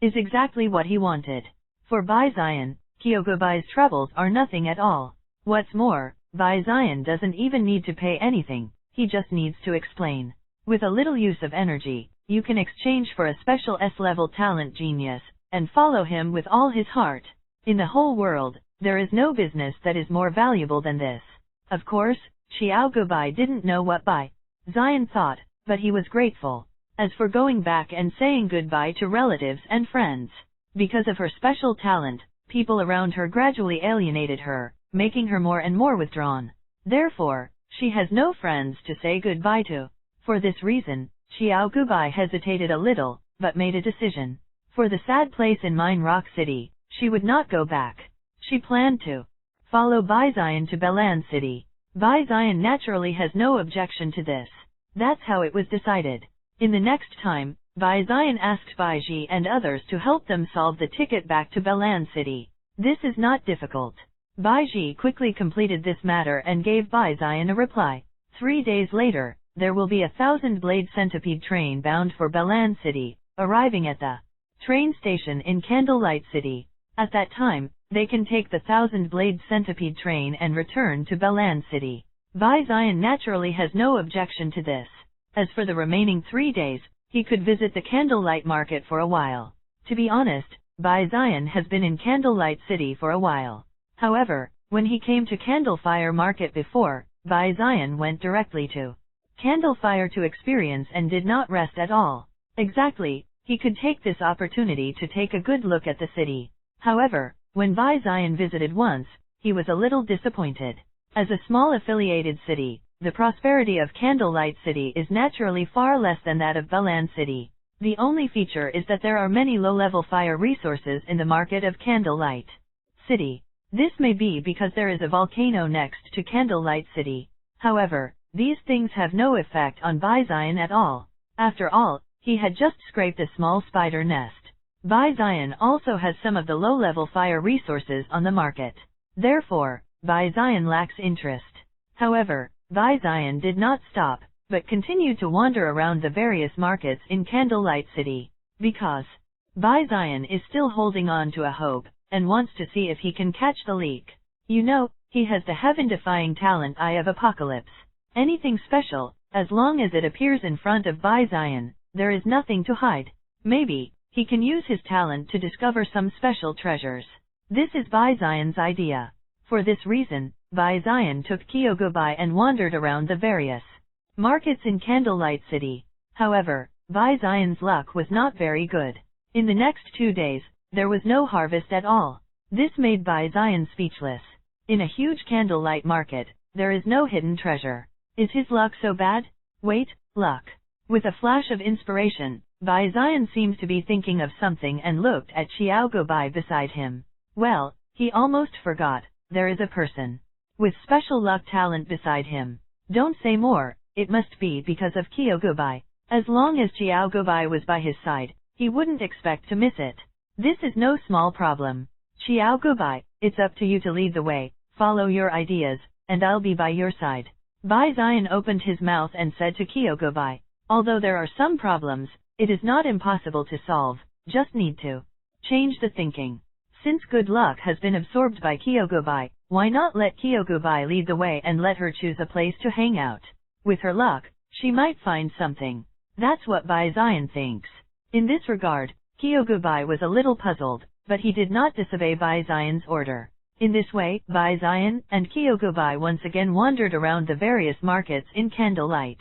is exactly what he wanted. For Bai Zion, Kyogobai's troubles are nothing at all. What's more, Bai Zion doesn't even need to pay anything, he just needs to explain. With a little use of energy, you can exchange for a special S-level talent genius, and follow him with all his heart. In the whole world, there is no business that is more valuable than this. Of course, Xiao Gubai didn't know what Bai Zion thought, but he was grateful. As for going back and saying goodbye to relatives and friends, because of her special talent, people around her gradually alienated her, making her more and more withdrawn. Therefore, she has no friends to say goodbye to. For this reason, Xiao Gubai hesitated a little, but made a decision. For the sad place in Mine Rock City, she would not go back. She planned to follow Bai Zion to Balan City. Bai Zion naturally has no objection to this. That's how it was decided. In the next time, Bai Zion asked Bai Ji and others to help them solve the ticket back to Balan City. This is not difficult. Bai Ji quickly completed this matter and gave Bai Zion a reply. 3 days later, there will be a 1,000-blade centipede train bound for Balan City, arriving at the train station in Candlelight City. At that time, they can take the 1,000-blade centipede train and return to Balan City. Bai Zion naturally has no objection to this. As for the remaining 3 days, he could visit the Candlelight Market for a while. To be honest, Bai Zion has been in Candlelight City for a while. However, when he came to Candlefire Market before, Bai Zion went directly to candle fire to experience and did not rest at all. Exactly, he could take this opportunity to take a good look at the city. However, when Bai Zion visited once, he was a little disappointed. As a small affiliated city, the prosperity of Candlelight City is naturally far less than that of Balan City. The only feature is that there are many low-level fire resources in the market of Candlelight City. This may be because there is a volcano next to Candlelight City. However, these things have no effect on Bai Zion at all. After all, he had just scraped a small spider nest. Bai Zion also has some of the low-level fire resources on the market. Therefore, Bai Zion lacks interest. However, Bai Zion did not stop, but continued to wander around the various markets in Candlelight City, because Bai Zion is still holding on to a hope, and wants to see if he can catch the leak. You know, he has the heaven-defying talent Eye of Apocalypse. Anything special, as long as it appears in front of Bai Zion, there is nothing to hide. Maybe he can use his talent to discover some special treasures. This is Bai Zion's idea. For this reason, Bai Zion took Kyogobai and wandered around the various markets in Candlelight City. However, Bai Zion's luck was not very good. In the next 2 days, there was no harvest at all. This made Bai Zion speechless. In a huge candlelight market, there is no hidden treasure. Is his luck so bad? Wait, luck. With a flash of inspiration, Bai Zion seemed to be thinking of something and looked at Xiaogobai beside him. Well, he almost forgot, there is a person with special luck talent beside him. Don't say more, it must be because of Kyogobai. As long as Xiaogobai was by his side, he wouldn't expect to miss it. This is no small problem. Xiaogobai, it's up to you to lead the way, follow your ideas, and I'll be by your side. Bai Zion opened his mouth and said to Kyogobai, although there are some problems, it is not impossible to solve, just need to change the thinking. Since good luck has been absorbed by Kyogobai, why not let Kyogobai lead the way and let her choose a place to hang out? With her luck, she might find something. That's what Bai Zion thinks. In this regard, Kyogobai was a little puzzled, but he did not disobey Bai Zion's order. In this way, Bai Zion and Kyogobai once again wandered around the various markets in Candlelight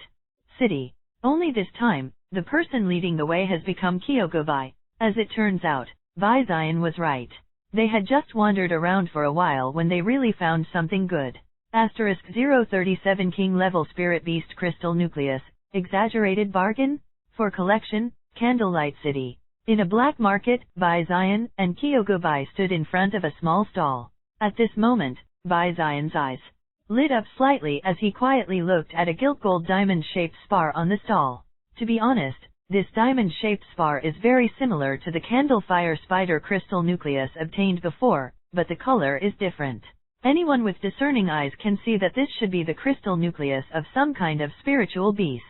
City. Only this time, the person leading the way has become Kyogobai. As it turns out, Bai Zion was right. They had just wandered around for a while when they really found something good. Asterisk 037 King Level Spirit Beast Crystal Nucleus, exaggerated bargain? For collection, Candlelight City. In a black market, Bai Zion and Kyogobai stood in front of a small stall. At this moment, Bai Zion's eyes lit up slightly as he quietly looked at a gilt gold diamond-shaped spar on the stall. To be honest, this diamond-shaped spar is very similar to the Candlefire Spider Crystal Nucleus obtained before, but the color is different. Anyone with discerning eyes can see that this should be the crystal nucleus of some kind of spiritual beast.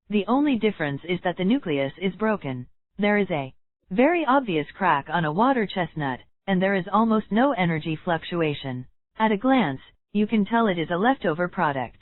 The only difference is that the nucleus is broken. There is a very obvious crack on a water chestnut, and there is almost no energy fluctuation. At a glance, you can tell it is a leftover product.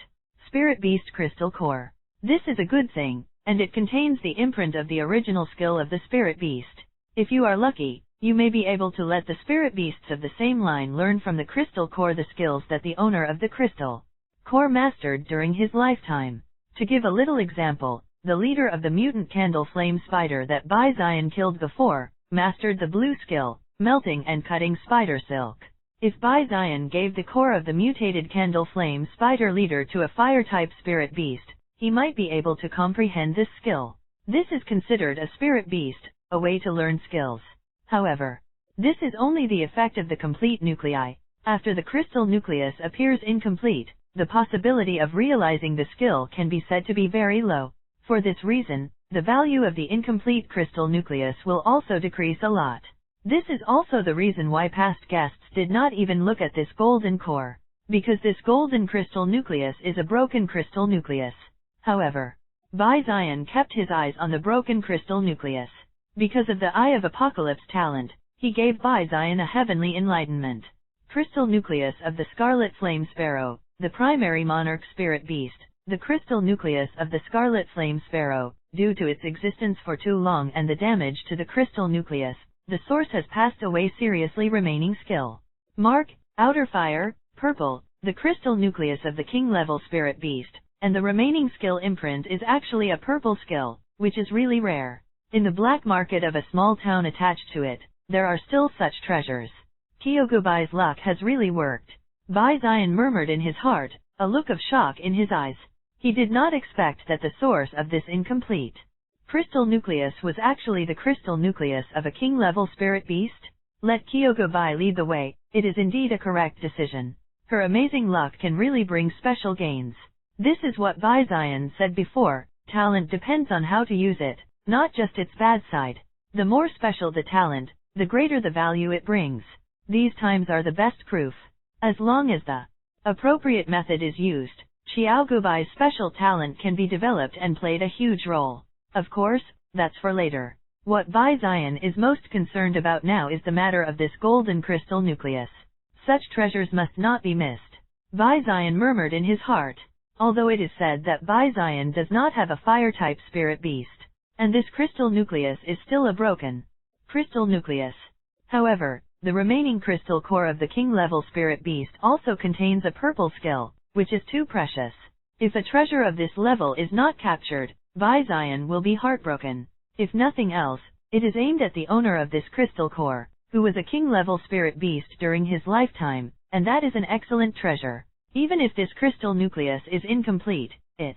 Spirit Beast Crystal Core. This is a good thing, and it contains the imprint of the original skill of the Spirit Beast. If you are lucky, you may be able to let the Spirit Beasts of the same line learn from the Crystal Core the skills that the owner of the Crystal Core mastered during his lifetime. To give a little example, the leader of the mutant candle flame spider that Bai Zion killed before, mastered the blue skill, melting and cutting spider silk. If Bai Zion gave the core of the mutated candle flame spider leader to a fire-type spirit beast, he might be able to comprehend this skill. This is considered a spirit beast, a way to learn skills. However, this is only the effect of the complete nuclei. After the crystal nucleus appears incomplete, the possibility of realizing the skill can be said to be very low. For this reason, the value of the incomplete crystal nucleus will also decrease a lot. This is also the reason why past guests did not even look at this golden core, because this golden crystal nucleus is a broken crystal nucleus. However, Bai Zion kept his eyes on the broken crystal nucleus. Because of the Eye of Apocalypse talent, he gave Bai Zion a heavenly enlightenment. Crystal nucleus of the Scarlet Flame Sparrow, the primary monarch spirit beast. The crystal nucleus of the Scarlet Flame Sparrow, due to its existence for too long and the damage to the crystal nucleus, the source has passed away seriously remaining skill. Mark, Outer Fire, Purple, the crystal nucleus of the King level spirit beast, and the remaining skill imprint is actually a purple skill, which is really rare. In the black market of a small town attached to it, there are still such treasures. Kyogubai's luck has really worked. Bai Zion murmured in his heart, a look of shock in his eyes. He did not expect that the source of this incomplete crystal nucleus was actually the crystal nucleus of a king-level spirit beast. Let Kyogubai lead the way, it is indeed a correct decision. Her amazing luck can really bring special gains. This is what Bai Zion said before, talent depends on how to use it, not just its bad side. The more special the talent, the greater the value it brings. These times are the best proof. As long as the appropriate method is used, Xiaogubai's special talent can be developed and played a huge role. Of course, that's for later. What Bai Zion is most concerned about now is the matter of this golden crystal nucleus. Such treasures must not be missed. Bai Zion murmured in his heart. Although it is said that Bai Zion does not have a fire-type spirit beast, and this crystal nucleus is still a broken crystal nucleus. However, the remaining crystal core of the king-level spirit beast also contains a purple skill, which is too precious. If a treasure of this level is not captured, Bai Zion will be heartbroken. If nothing else, it is aimed at the owner of this crystal core, who was a king-level spirit beast during his lifetime, and that is an excellent treasure. Even if this crystal nucleus is incomplete, it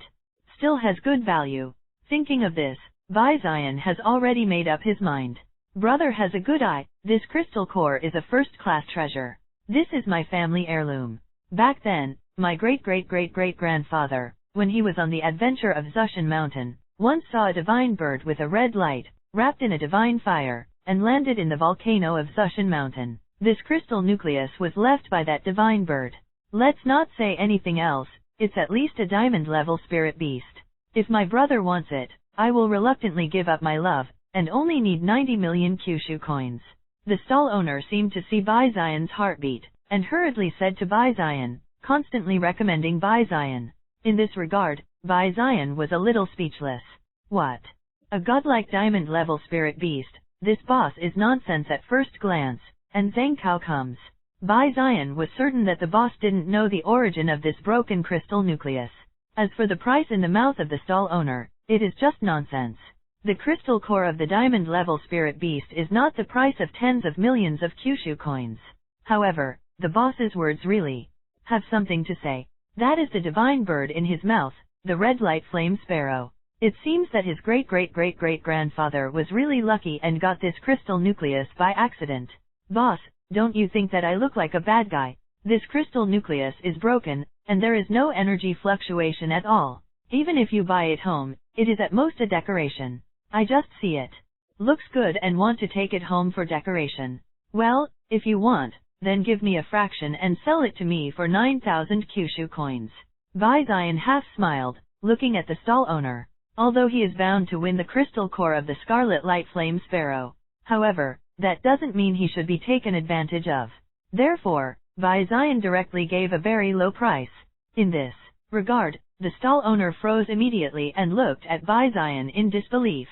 still has good value. Thinking of this, Bai Zion has already made up his mind. Brother has a good eye, this crystal core is a first-class treasure. This is my family heirloom. Back then, my great-great-great-great-grandfather, when he was on the adventure of Zushan Mountain, once saw a divine bird with a red light, wrapped in a divine fire, and landed in the volcano of Zushan Mountain. This crystal nucleus was left by that divine bird. Let's not say anything else, it's at least a diamond-level spirit beast. If my brother wants it, I will reluctantly give up my love, and only need 90 million Kyushu coins. The stall owner seemed to see Bai Zion's heartbeat, and hurriedly said to Bai Zion, constantly recommending Bai Zion. In this regard, Bai Zion was a little speechless. What? A godlike diamond-level spirit beast, this boss is nonsense at first glance, and Zhang Kao comes. Bai Zion was certain that the boss didn't know the origin of this broken crystal nucleus. As for the price in the mouth of the stall owner, it is just nonsense. The crystal core of the diamond-level spirit beast is not the price of tens of millions of Kyushu coins. However, the boss's words really have something to say. That is the divine bird in his mouth, the red light flame sparrow. It seems that his great-great-great-great-grandfather was really lucky and got this crystal nucleus by accident. Boss, don't you think that I look like a bad guy? This crystal nucleus is broken, and there is no energy fluctuation at all. Even if you buy it home, it is at most a decoration. I just see it. Looks good and want to take it home for decoration. Well, if you want, then give me a fraction and sell it to me for 9,000 Kyushu coins. Bai Zion half smiled, looking at the stall owner. Although he is bound to win the crystal core of the Scarlet Light Flame Sparrow. However, that doesn't mean he should be taken advantage of. Therefore, Bai Zion directly gave a very low price. In this regard, the stall owner froze immediately and looked at Bai Zion in disbelief.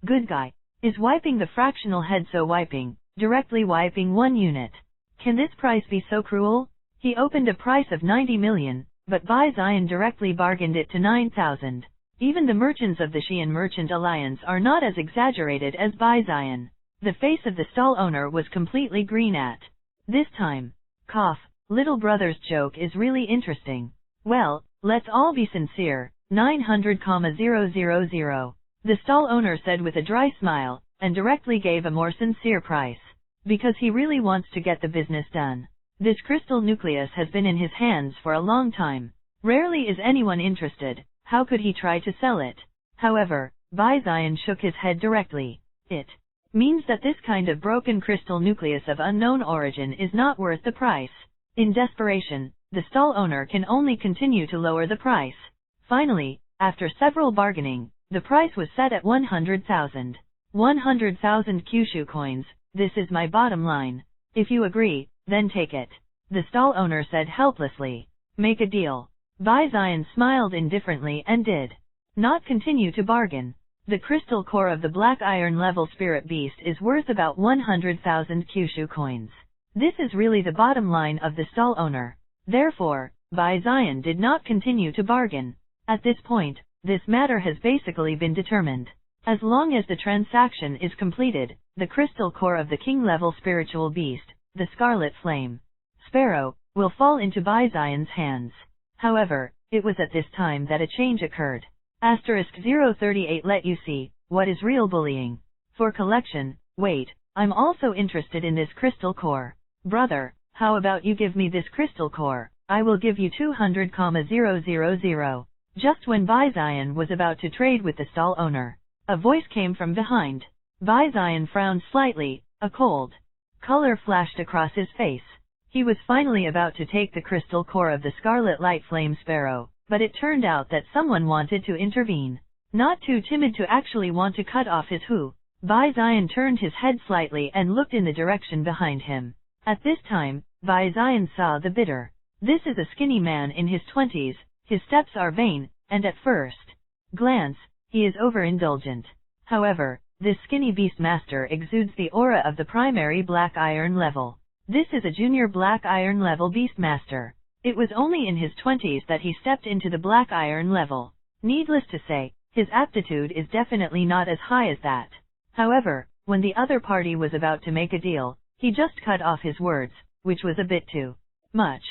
Good guy. Is wiping the fractional head so wiping, directly wiping 1 unit? Can this price be so cruel? He opened a price of 90 million, but Bai Zion directly bargained it to 9,000. Even the merchants of the Xian Merchant Alliance are not as exaggerated as Bai Zion. The face of the stall owner was completely green at this time. Cough, little brother's joke is really interesting. Well, let's all be sincere, 900,000. The stall owner said with a dry smile, and directly gave a more sincere price. Because he really wants to get the business done. This crystal nucleus has been in his hands for a long time. Rarely is anyone interested, how could he try to sell it? However, Bai Zion shook his head directly. It means that this kind of broken crystal nucleus of unknown origin is not worth the price. In desperation, the stall owner can only continue to lower the price. Finally, after several bargaining, the price was set at 100,000. 100,000 Kyushu coins, this is my bottom line. If you agree, then take it. The stall owner said helplessly. Make a deal. Bai Zion smiled indifferently and did not continue to bargain. The crystal core of the black iron level spirit beast is worth about 100,000 Kyushu coins. This is really the bottom line of the stall owner. Therefore, Bai Zion did not continue to bargain. At this point, this matter has basically been determined. As long as the transaction is completed, the crystal core of the king-level spiritual beast, the Scarlet Flame Sparrow, will fall into Bai-Zion's hands. However, it was at this time that a change occurred. *038 let you see what is real bullying. For collection, wait, I'm also interested in this crystal core. Brother, how about you give me this crystal core? I will give you 200,000. Just when Bai-Zion was about to trade with the stall owner, a voice came from behind. Bai-Zion frowned slightly, a cold color flashed across his face. He was finally about to take the crystal core of the Scarlet Light Flame Sparrow, but it turned out that someone wanted to intervene. Not too timid to actually want to cut off his hu, Bai-Zion turned his head slightly and looked in the direction behind him. At this time, Bai-Zion saw the bidder. This is a skinny man in his 20s, his steps are vain, and at first glance, he is overindulgent. However, this skinny beastmaster exudes the aura of the primary black iron level. This is a junior black iron level beastmaster. It was only in his 20s that he stepped into the black iron level. Needless to say, his aptitude is definitely not as high as that. However, when the other party was about to make a deal, he just cut off his words, which was a bit too much.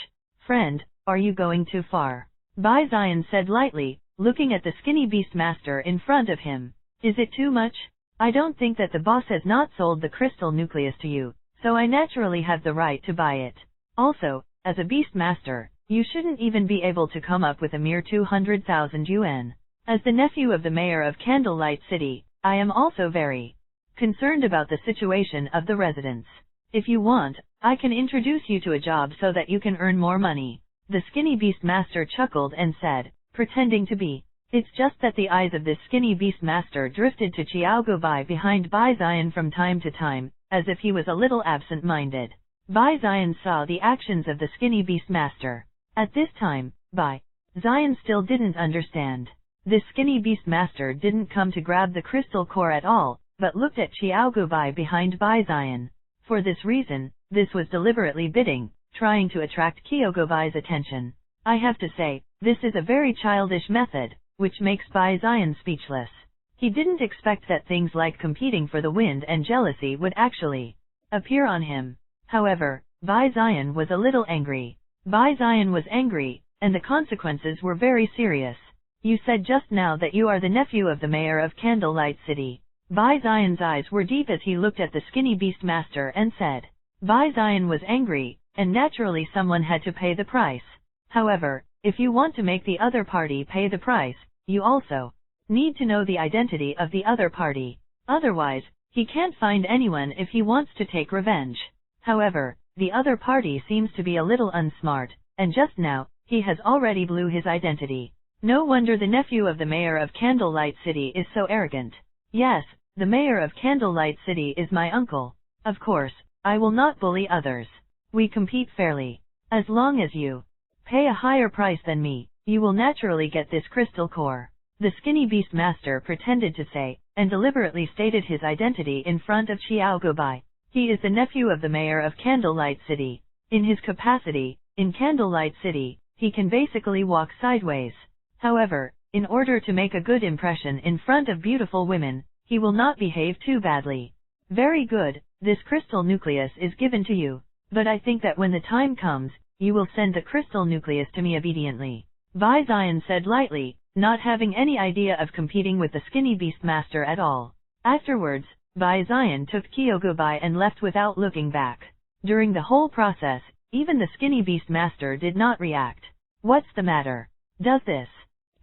Friend, are you going too far? Bai-Zion said lightly, looking at the skinny beastmaster in front of him. Is it too much? I don't think that the boss has not sold the crystal nucleus to you, so I naturally have the right to buy it. Also, as a beastmaster, you shouldn't even be able to come up with a mere 200,000 yuan. As the nephew of the mayor of Candlelight City, I am also very concerned about the situation of the residents. If you want, I can introduce you to a job so that you can earn more money. The skinny beastmaster chuckled and said, pretending to be. It's just that the eyes of this skinny beastmaster drifted to Xiaogubai behind Bai-Zion from time to time, as if he was a little absent-minded. Bai-Zion saw the actions of the skinny beastmaster. At this time, Bai-Zion still didn't understand. This skinny beastmaster didn't come to grab the crystal core at all, but looked at Xiaogubai behind Bai-Zion. For this reason, this was deliberately bidding, trying to attract Xiaogubai's attention. I have to say, this is a very childish method, which makes Bai-Zion speechless. He didn't expect that things like competing for the wind and jealousy would actually appear on him. However, Bai-Zion was a little angry. Bai-Zion was angry, and the consequences were very serious. You said just now that you are the nephew of the mayor of Candlelight City. Bai-Zion's eyes were deep as he looked at the skinny beastmaster and said. Bai-Zion was angry, and naturally someone had to pay the price. However, if you want to make the other party pay the price, you also need to know the identity of the other party. Otherwise, he can't find anyone if he wants to take revenge. However, the other party seems to be a little unsmart, and just now, he has already blew his identity. No wonder the nephew of the mayor of Candlelight City is so arrogant. Yes, the mayor of Candlelight City is my uncle. Of course, I will not bully others. We compete fairly. As long as you pay a higher price than me, you will naturally get this crystal core. The skinny beastmaster pretended to say, and deliberately stated his identity in front of Xiaogubai. He is the nephew of the mayor of Candlelight City. In his capacity, in Candlelight City, he can basically walk sideways. However, in order to make a good impression in front of beautiful women, he will not behave too badly. Very good, this crystal nucleus is given to you. But I think that when the time comes, you will send the crystal nucleus to me obediently. Bai-Zion said lightly, not having any idea of competing with the skinny beastmaster at all. Afterwards, Bai-Zion took Xiaogubai and left without looking back. During the whole process, even the skinny beastmaster did not react. What's the matter? Does this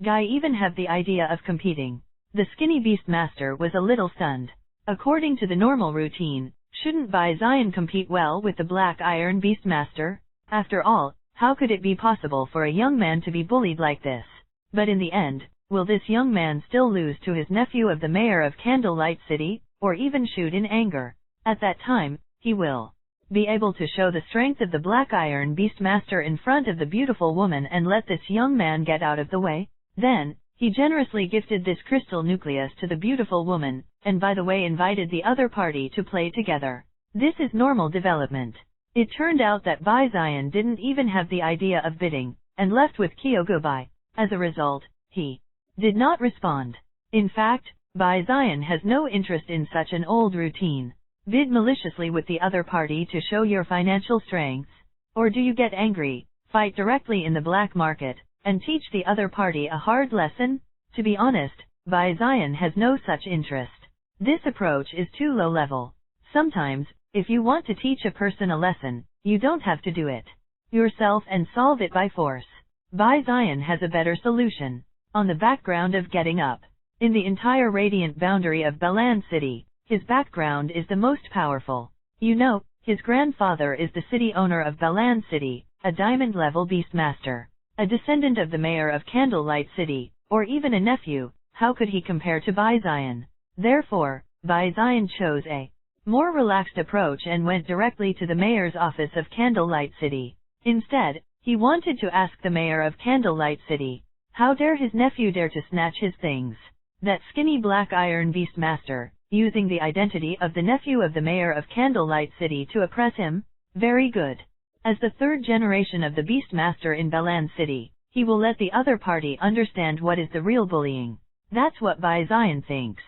guy even have the idea of competing? The skinny beastmaster was a little stunned. According to the normal routine, shouldn't Bai-Zion compete well with the black iron beastmaster? After all, how could it be possible for a young man to be bullied like this? But in the end, will this young man still lose to his nephew of the mayor of Candlelight City, or even shoot in anger? At that time, he will be able to show the strength of the black iron beastmaster in front of the beautiful woman and let this young man get out of the way. Then, he generously gifted this crystal nucleus to the beautiful woman, and by the way invited the other party to play together. This is normal development. It turned out that Bai-Zion didn't even have the idea of bidding, and left with Xiaogubai. As a result, He did not respond. In fact, Bai Zion has no interest in such an old routine. Bid maliciously with the other party to show your financial strengths, or do you get angry, fight directly in the black market, and teach the other party a hard lesson? To be honest, Bai Zion has no such interest. This approach is too low level. Sometimes, if you want to teach a person a lesson, you don't have to do it yourself and solve it by force. Bai Zion has a better solution. On the background of getting up. In the entire radiant boundary of Balan City, his background is the most powerful. You know, his grandfather is the city owner of Balan City, a diamond-level beastmaster, a descendant of the mayor of Candlelight City, or even a nephew. How could he compare to Bai Zion? Therefore, Bai Zion chose a more relaxed approach and went directly to the mayor's office of Candlelight City. Instead, he wanted to ask the mayor of Candlelight City, how dare his nephew dare to snatch his things? That skinny black iron beastmaster, using the identity of the nephew of the mayor of Candlelight City to oppress him? Very good. As the third generation of the beastmaster in Balan City, he will let the other party understand what is the real bullying. That's what Bai Zion thinks.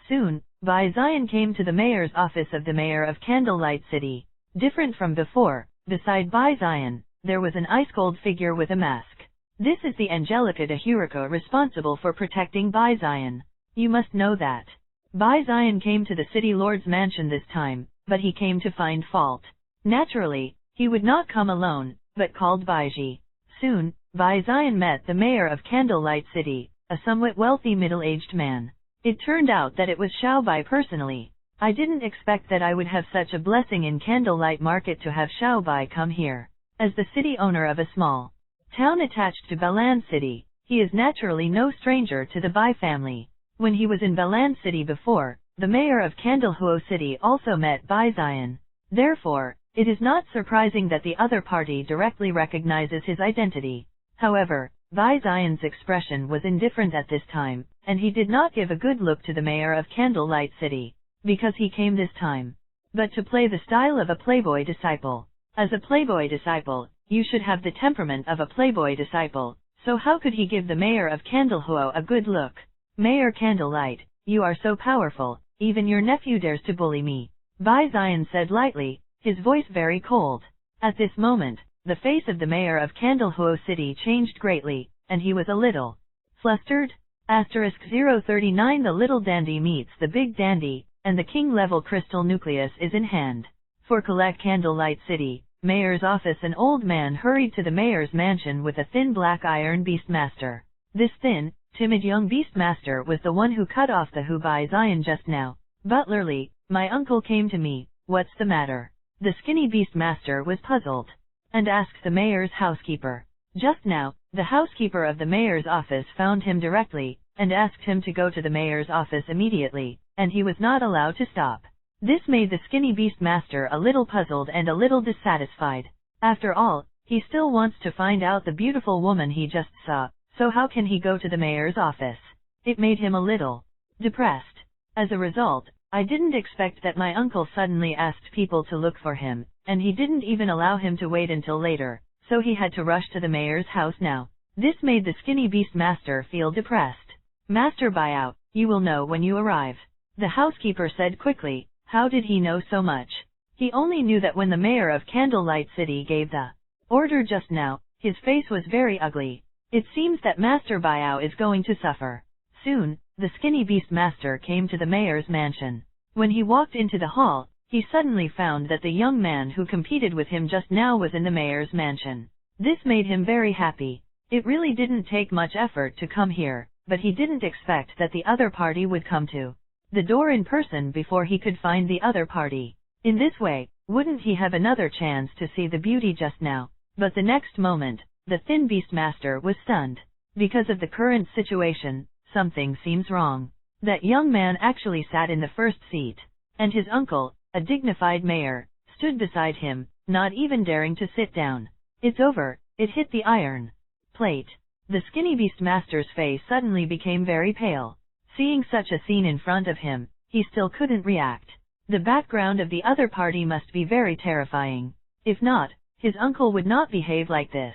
Soon, Bai Zion came to the mayor's office of the mayor of Candlelight City. Different from before, beside Bai Zion, there was an ice-cold figure with a mask. This is the Angelica de Hurrico responsible for protecting Bai Zion. You must know that. Bai Zion came to the city lord's mansion this time, but he came to find fault. Naturally, he would not come alone, but called Baiji. Soon, Bai Zion met the mayor of Candlelight City, a somewhat wealthy middle-aged man. It turned out that it was Xiao Bai personally. I didn't expect that I would have such a blessing in Candlelight Market to have Xiao Bai come here. As the city owner of a small town attached to Balan City, he is naturally no stranger to the Bai family. When he was in Balan City before, the mayor of Candlehuo City also met Bai Zion. Therefore, it is not surprising that the other party directly recognizes his identity. However, Bai Zion's expression was indifferent at this time, and he did not give a good look to the mayor of Candlelight City, because he came this time but to play the style of a playboy disciple. As a playboy disciple, you should have the temperament of a playboy disciple, so how could he give the mayor of Candlehuo a good look? Mayor Candlelight, you are so powerful, even your nephew dares to bully me, Bai Zion said lightly, his voice very cold. At this moment, the face of the mayor of Candlehuo City changed greatly, and he was a little flustered. Asterisk 039 The little dandy meets the big dandy, and the king-level crystal nucleus is in hand. For collect Candlelight City, mayor's office. An old man hurried to the mayor's mansion with a thin black iron beastmaster. This thin, timid young beastmaster was the one who cut off the Hu Bai Zion just now. Butlerly, my uncle came to me, what's the matter? The skinny beastmaster was puzzled, and asked the mayor's housekeeper. Just now, the housekeeper of the mayor's office found him directly, and asked him to go to the mayor's office immediately, and he was not allowed to stop. This made the skinny beastmaster a little puzzled and a little dissatisfied. After all, he still wants to find out the beautiful woman he just saw, so how can he go to the mayor's office? It made him a little depressed. As a result, I didn't expect that my uncle suddenly asked people to look for him, and he didn't even allow him to wait until later, so he had to rush to the mayor's house now. This made the skinny beastmaster feel depressed. Master Buyout, you will know when you arrive, the housekeeper said quickly. How did he know so much? He only knew that when the mayor of Candlelight City gave the order just now, his face was very ugly. It seems that Master Buyout is going to suffer. Soon, the skinny beastmaster came to the mayor's mansion. When he walked into the hall, he suddenly found that the young man who competed with him just now was in the mayor's mansion. This made him very happy. It really didn't take much effort to come here, but he didn't expect that the other party would come to the door in person before he could find the other party. In this way, wouldn't he have another chance to see the beauty just now? But the next moment, the thin beastmaster was stunned. Because of the current situation, something seems wrong. That young man actually sat in the first seat, and his uncle, a dignified mayor, stood beside him, not even daring to sit down. It's over, it hit the iron plate. The skinny beastmaster's face suddenly became very pale. Seeing such a scene in front of him, he still couldn't react. The background of the other party must be very terrifying. If not, his uncle would not behave like this.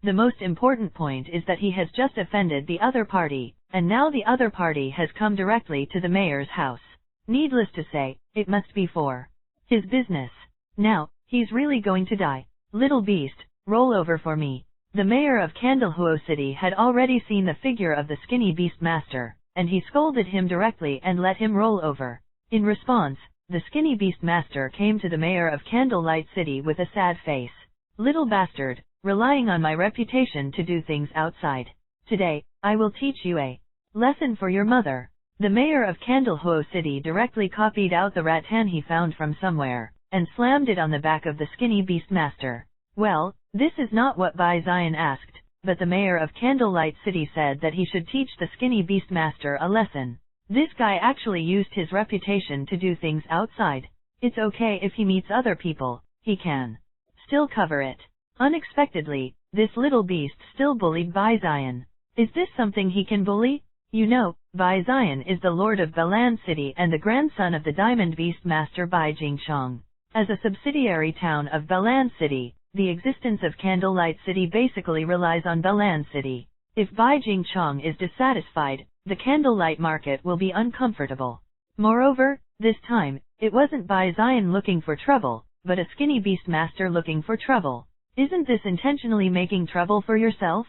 The most important point is that he has just offended the other party, and now the other party has come directly to the mayor's house. Needless to say, it must be for his business. Now, he's really going to die. Little beast, roll over for me. The mayor of Candlehuo City had already seen the figure of the skinny beast master, and he scolded him directly and let him roll over. In response, the skinny beast master came to the mayor of Candlelight City with a sad face. Little bastard, relying on my reputation to do things outside. Today, I will teach you a lesson for your mother. The mayor of Candlehuo City directly copied out the rattan he found from somewhere, and slammed it on the back of the skinny beast master. Well, this is not what Bai Zion asked, but the mayor of Candlelight City said that he should teach the skinny beast master a lesson. This guy actually used his reputation to do things outside. It's okay if he meets other people, he can still cover it. Unexpectedly, this little beast still bullied Bai Zion. Is this something he can bully? You know, Bai Zion is the lord of Balan City and the grandson of the Diamond Beast Master Bai Jingchong. As a subsidiary town of Balan City, the existence of Candlelight City basically relies on Balan City. If Bai Jingchong is dissatisfied, the candlelight market will be uncomfortable. Moreover, this time, it wasn't Bai Zion looking for trouble, but a skinny beast master looking for trouble. Isn't this intentionally making trouble for yourself?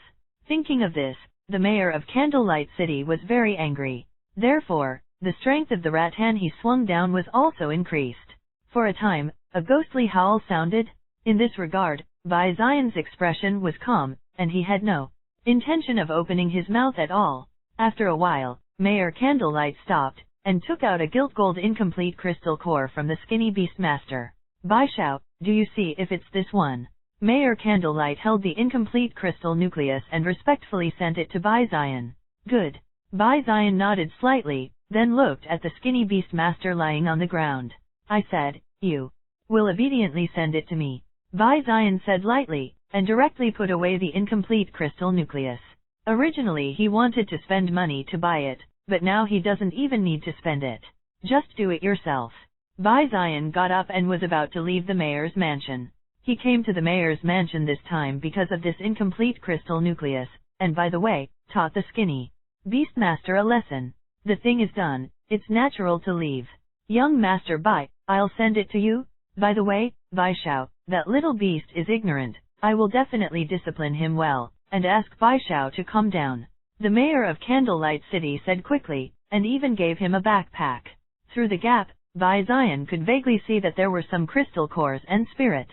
Thinking of this, the mayor of Candlelight City was very angry. Therefore, the strength of the rattan he swung down was also increased. For a time, a ghostly howl sounded. In this regard, Bai Zion's expression was calm, and he had no intention of opening his mouth at all. After a while, Mayor Candlelight stopped, and took out a gilt gold incomplete crystal core from the skinny beast master. Bai Shao, do you see if it's this one? Mayor Candlelight held the incomplete crystal nucleus and respectfully sent it to Bai Zion. Good. Bai Zion nodded slightly, then looked at the skinny beast master lying on the ground. I said, you will obediently send it to me. Bai Zion said lightly, and directly put away the incomplete crystal nucleus. Originally he wanted to spend money to buy it, but now he doesn't even need to spend it. Just do it yourself. Bai Zion got up and was about to leave the mayor's mansion. He came to the mayor's mansion this time because of this incomplete crystal nucleus, and by the way, taught the skinny beastmaster a lesson. The thing is done, it's natural to leave. Young Master Bai, I'll send it to you. By the way, Bai Shao, that little beast is ignorant. I will definitely discipline him well, and ask Bai Shao to calm down. The mayor of Candlelight City said quickly, and even gave him a backpack. Through the gap, Bai Zion could vaguely see that there were some crystal cores and spirit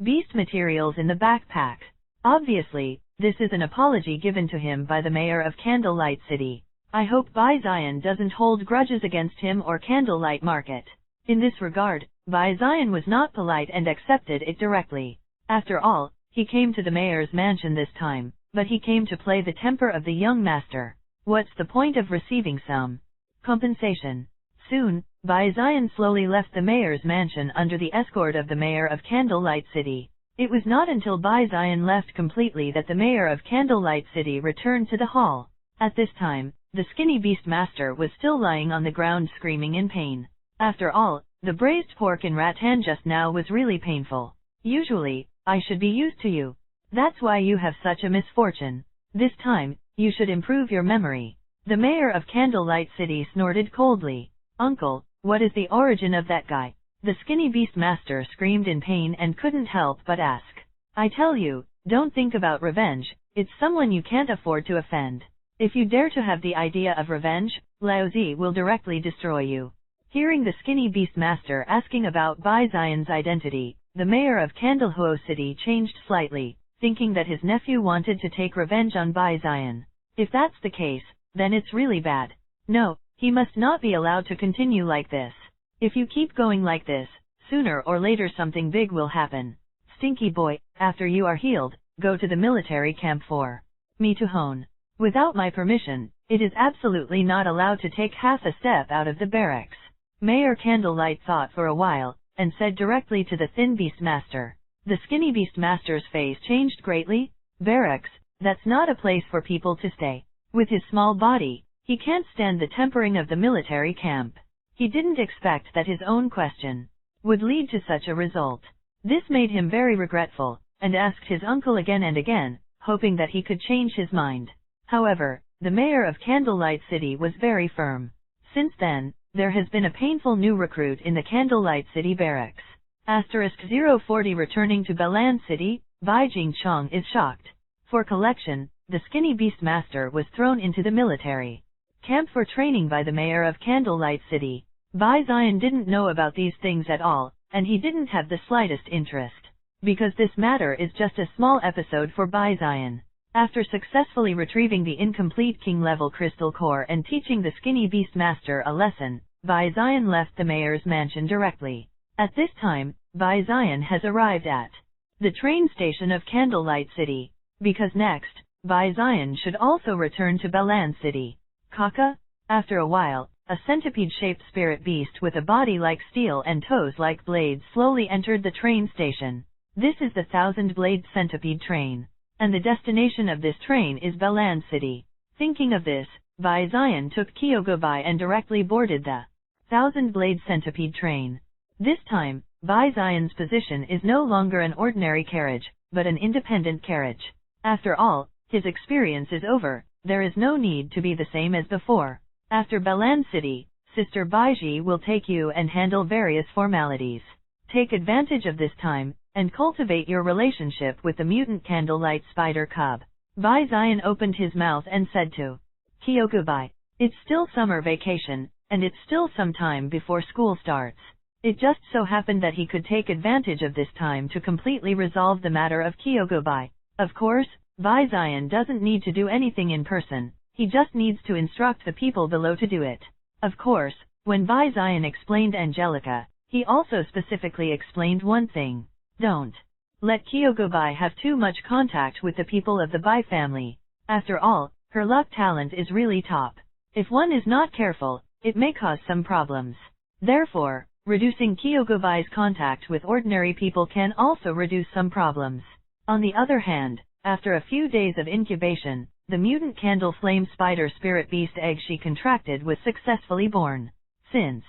beast materials in the backpack. Obviously, this is an apology given to him by the mayor of Candlelight City. I hope Bai Zion doesn't hold grudges against him or Candlelight Market. In this regard, Bai Zion was not polite and accepted it directly. After all, he came to the mayor's mansion this time, but he came to play the temper of the young master. What's the point of receiving some compensation? Soon, Bai Zion slowly left the mayor's mansion under the escort of the mayor of Candlelight City. It was not until Bai Zion left completely that the mayor of Candlelight City returned to the hall. At this time, the skinny beast master was still lying on the ground screaming in pain. After all, the braised pork in rattan just now was really painful. Usually, I should be used to you. That's why you have such a misfortune. This time, you should improve your memory. The mayor of Candlelight City snorted coldly. Uncle, what is the origin of that guy? The skinny beast master screamed in pain and couldn't help but ask. I tell you, don't think about revenge, it's someone you can't afford to offend. If you dare to have the idea of revenge, Lao Zi will directly destroy you. Hearing the skinny beast master asking about Bai Zion's identity, the mayor of Candlehuo City changed slightly, thinking that his nephew wanted to take revenge on Bai Zion. If that's the case, then it's really bad. No, he must not be allowed to continue like this. If you keep going like this, sooner or later something big will happen. Stinky boy, after you are healed, go to the military camp for me to hone. Without my permission, it is absolutely not allowed to take half a step out of the barracks. Mayor Candlelight thought for a while, and said directly to the thin beast master. The skinny beast master's face changed greatly. Barracks, that's not a place for people to stay. With his small body, he can't stand the tempering of the military camp. He didn't expect that his own question would lead to such a result. This made him very regretful, and asked his uncle again and again, hoping that he could change his mind. However, the mayor of Candlelight City was very firm. Since then, there has been a painful new recruit in the Candlelight City barracks. *040 returning to Balan City, Bai Jingchong is shocked. For collection, the skinny beast master was thrown into the military camp for training by the mayor of Candlelight City. Bai Zion didn't know about these things at all, and he didn't have the slightest interest. Because this matter is just a small episode for Bai Zion. After successfully retrieving the incomplete king-level crystal core and teaching the skinny beast master a lesson, Bai Zion left the mayor's mansion directly. At this time, Bai Zion has arrived at the train station of Candlelight City, because next, Bai Zion should also return to Balan City. Kaka? After a while, a centipede-shaped spirit beast with a body like steel and toes like blades slowly entered the train station. This is the Thousand-Blade Centipede train, and the destination of this train is Balan City. Thinking of this, Bai Zion took Kyogobai and directly boarded the Thousand-Blade Centipede train. This time, Bai Zion's position is no longer an ordinary carriage, but an independent carriage. After all, his experience is over, there is no need to be the same as before. After Balan City, Sister Baiji will take you and handle various formalities. Take advantage of this time, and cultivate your relationship with the mutant Candlelight Spider Cub. Bai Zion opened his mouth and said to Kyogobai, "It's still summer vacation, and it's still some time before school starts." It just so happened that he could take advantage of this time to completely resolve the matter of Kyogobai. Of course, Bai Zion doesn't need to do anything in person, he just needs to instruct the people below to do it. Of course, when Bai Zion explained Angelica, he also specifically explained one thing. Don't let Kyogobai have too much contact with the people of the Bai family. After all, her luck talent is really top. If one is not careful, it may cause some problems. Therefore, reducing Kyogobai's contact with ordinary people can also reduce some problems. On the other hand, after a few days of incubation, the mutant candle flame spider spirit beast egg she contracted was successfully born. Since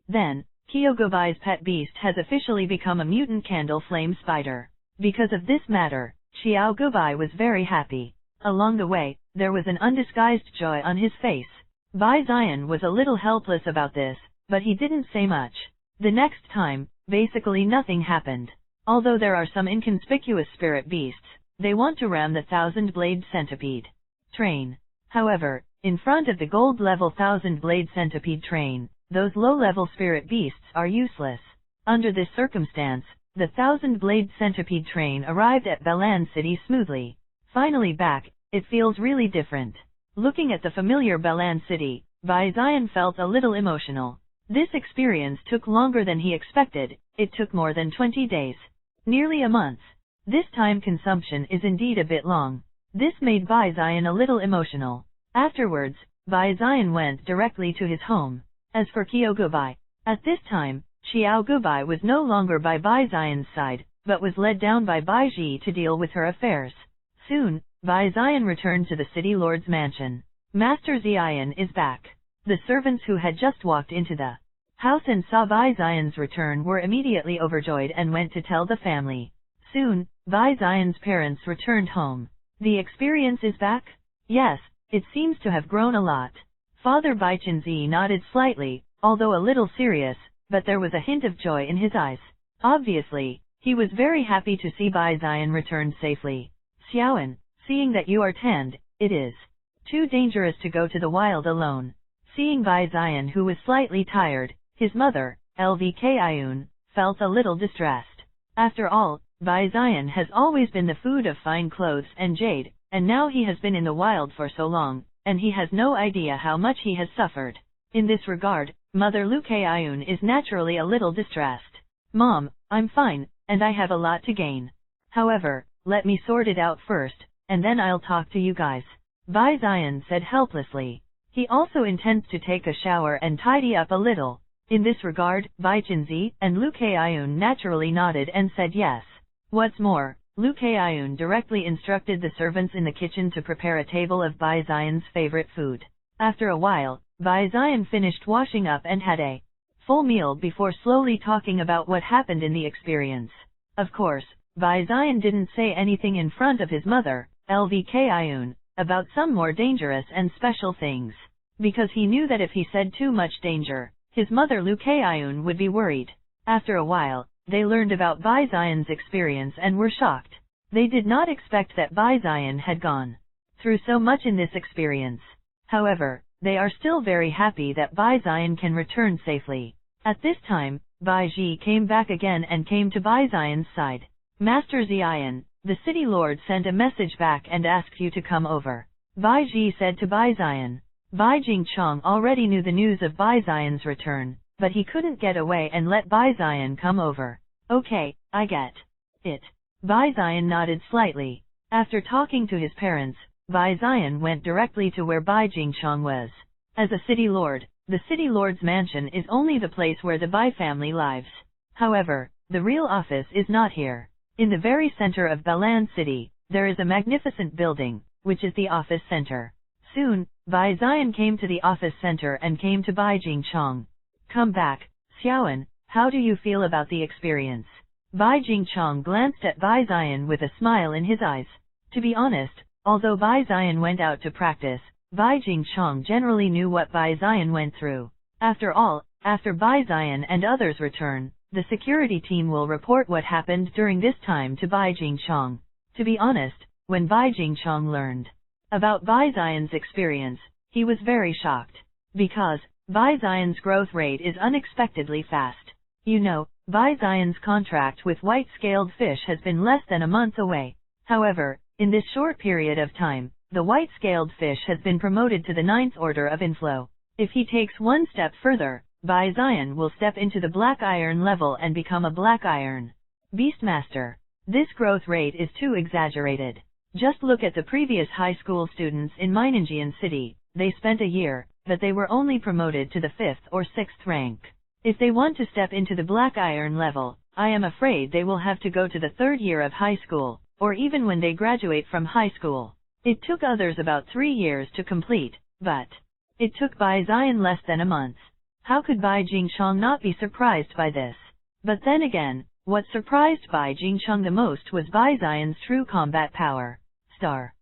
then, Kyogobai's pet beast has officially become a mutant candle flame spider. Because of this matter, Xiao Gobai was very happy. Along the way, there was an undisguised joy on his face. Bai Zion was a little helpless about this, but he didn't say much. The next time, basically nothing happened. Although there are some inconspicuous spirit beasts, they want to ram the Thousand-Blade Centipede train. However, in front of the gold-level Thousand-Blade Centipede train, those low-level spirit beasts are useless. Under this circumstance, the Thousand-Blade Centipede train arrived at Balan City smoothly. Finally back, it feels really different. Looking at the familiar Balan City, Bai Zion felt a little emotional. This experience took longer than he expected, it took more than 20 days. Nearly a month. This time consumption is indeed a bit long. This made Bai Zion a little emotional. Afterwards, Bai Zion went directly to his home. As for Kyogobai, at this time, Xiao Gobai was no longer by Bai Zion's side, but was led down by Bai Ji to deal with her affairs. Soon, Bai Zion returned to the city lord's mansion. Master Zion is back. The servants who had just walked into the house and saw Bai Zion's return were immediately overjoyed and went to tell the family. Soon, Bai Zion's parents returned home. The experience is back? Yes, it seems to have grown a lot. Father Bai Chenzi nodded slightly, although a little serious, but there was a hint of joy in his eyes. Obviously, he was very happy to see Bai Zion return safely. Xiaoan, seeing that you are tanned, it is too dangerous to go to the wild alone. Seeing Bai Zion who was slightly tired, his mother, LVK Ayun, felt a little distressed. After all, Bai Zion has always been the food of fine clothes and jade, and now he has been in the wild for so long, and he has no idea how much he has suffered. In this regard, Mother Luke Ayun is naturally a little distressed. Mom, I'm fine, and I have a lot to gain. However, let me sort it out first, and then I'll talk to you guys. Bai Zion said helplessly. He also intends to take a shower and tidy up a little. In this regard, Bai Chenzi and Luke Ayun naturally nodded and said yes. What's more, Luke Ayun directly instructed the servants in the kitchen to prepare a table of Bai Zion's favorite food. After a while, Bai Zion finished washing up and had a full meal before slowly talking about what happened in the experience. Of course, Bai Zion didn't say anything in front of his mother, Lvkun, about some more dangerous and special things. Because he knew that if he said too much danger, his mother Lukayun would be worried. After a while, they learned about Bai Zion's experience and were shocked. They did not expect that Bai Zion had gone through so much in this experience. However, they are still very happy that Bai Zion can return safely. At this time, Bai Ji came back again and came to Bai Zion's side. Master Zion, the city lord sent a message back and asked you to come over. Bai Ji said to Bai Zion. Bai Jingchong already knew the news of Bai Zion's return, but he couldn't get away and let Bai Zion come over. Okay, I get it. Bai Zion nodded slightly. After talking to his parents, Bai Zion went directly to where Bai Jingchong was. As a city lord, the city lord's mansion is only the place where the Bai family lives. However, the real office is not here. In the very center of Balan City, there is a magnificent building, which is the office center. Soon, Bai Zion came to the office center and came to Bai Jingchong. Come back, Xiaoan, how do you feel about the experience? Bai Jingchong glanced at Bai Zion with a smile in his eyes. To be honest, although Bai Zion went out to practice, Bai Jingchong generally knew what Bai Zion went through. After all, after Bai Zion and others return, the security team will report what happened during this time to Bai Jingchong. To be honest, when Bai Jingchong learned about Bai Zion's experience, he was very shocked. Because Bai Zion's growth rate is unexpectedly fast. You know, Bai Zion's contract with white-scaled fish has been less than a month away. However, in this short period of time, the white-scaled fish has been promoted to the 9th order of inflow. If he takes one step further, Bai Zion will step into the black iron level and become a black iron beastmaster. This growth rate is too exaggerated. Just look at the previous high school students in Minanjian City. They spent a year, but they were only promoted to the 5th or 6th rank. If they want to step into the black iron level, I am afraid they will have to go to the 3rd year of high school, or even when they graduate from high school. It took others about 3 years to complete, but it took Bai Zion less than a month. How could Bai Jingchong not be surprised by this? But then again, what surprised Bai Jingchong the most was Bai Zion's true combat power. Star.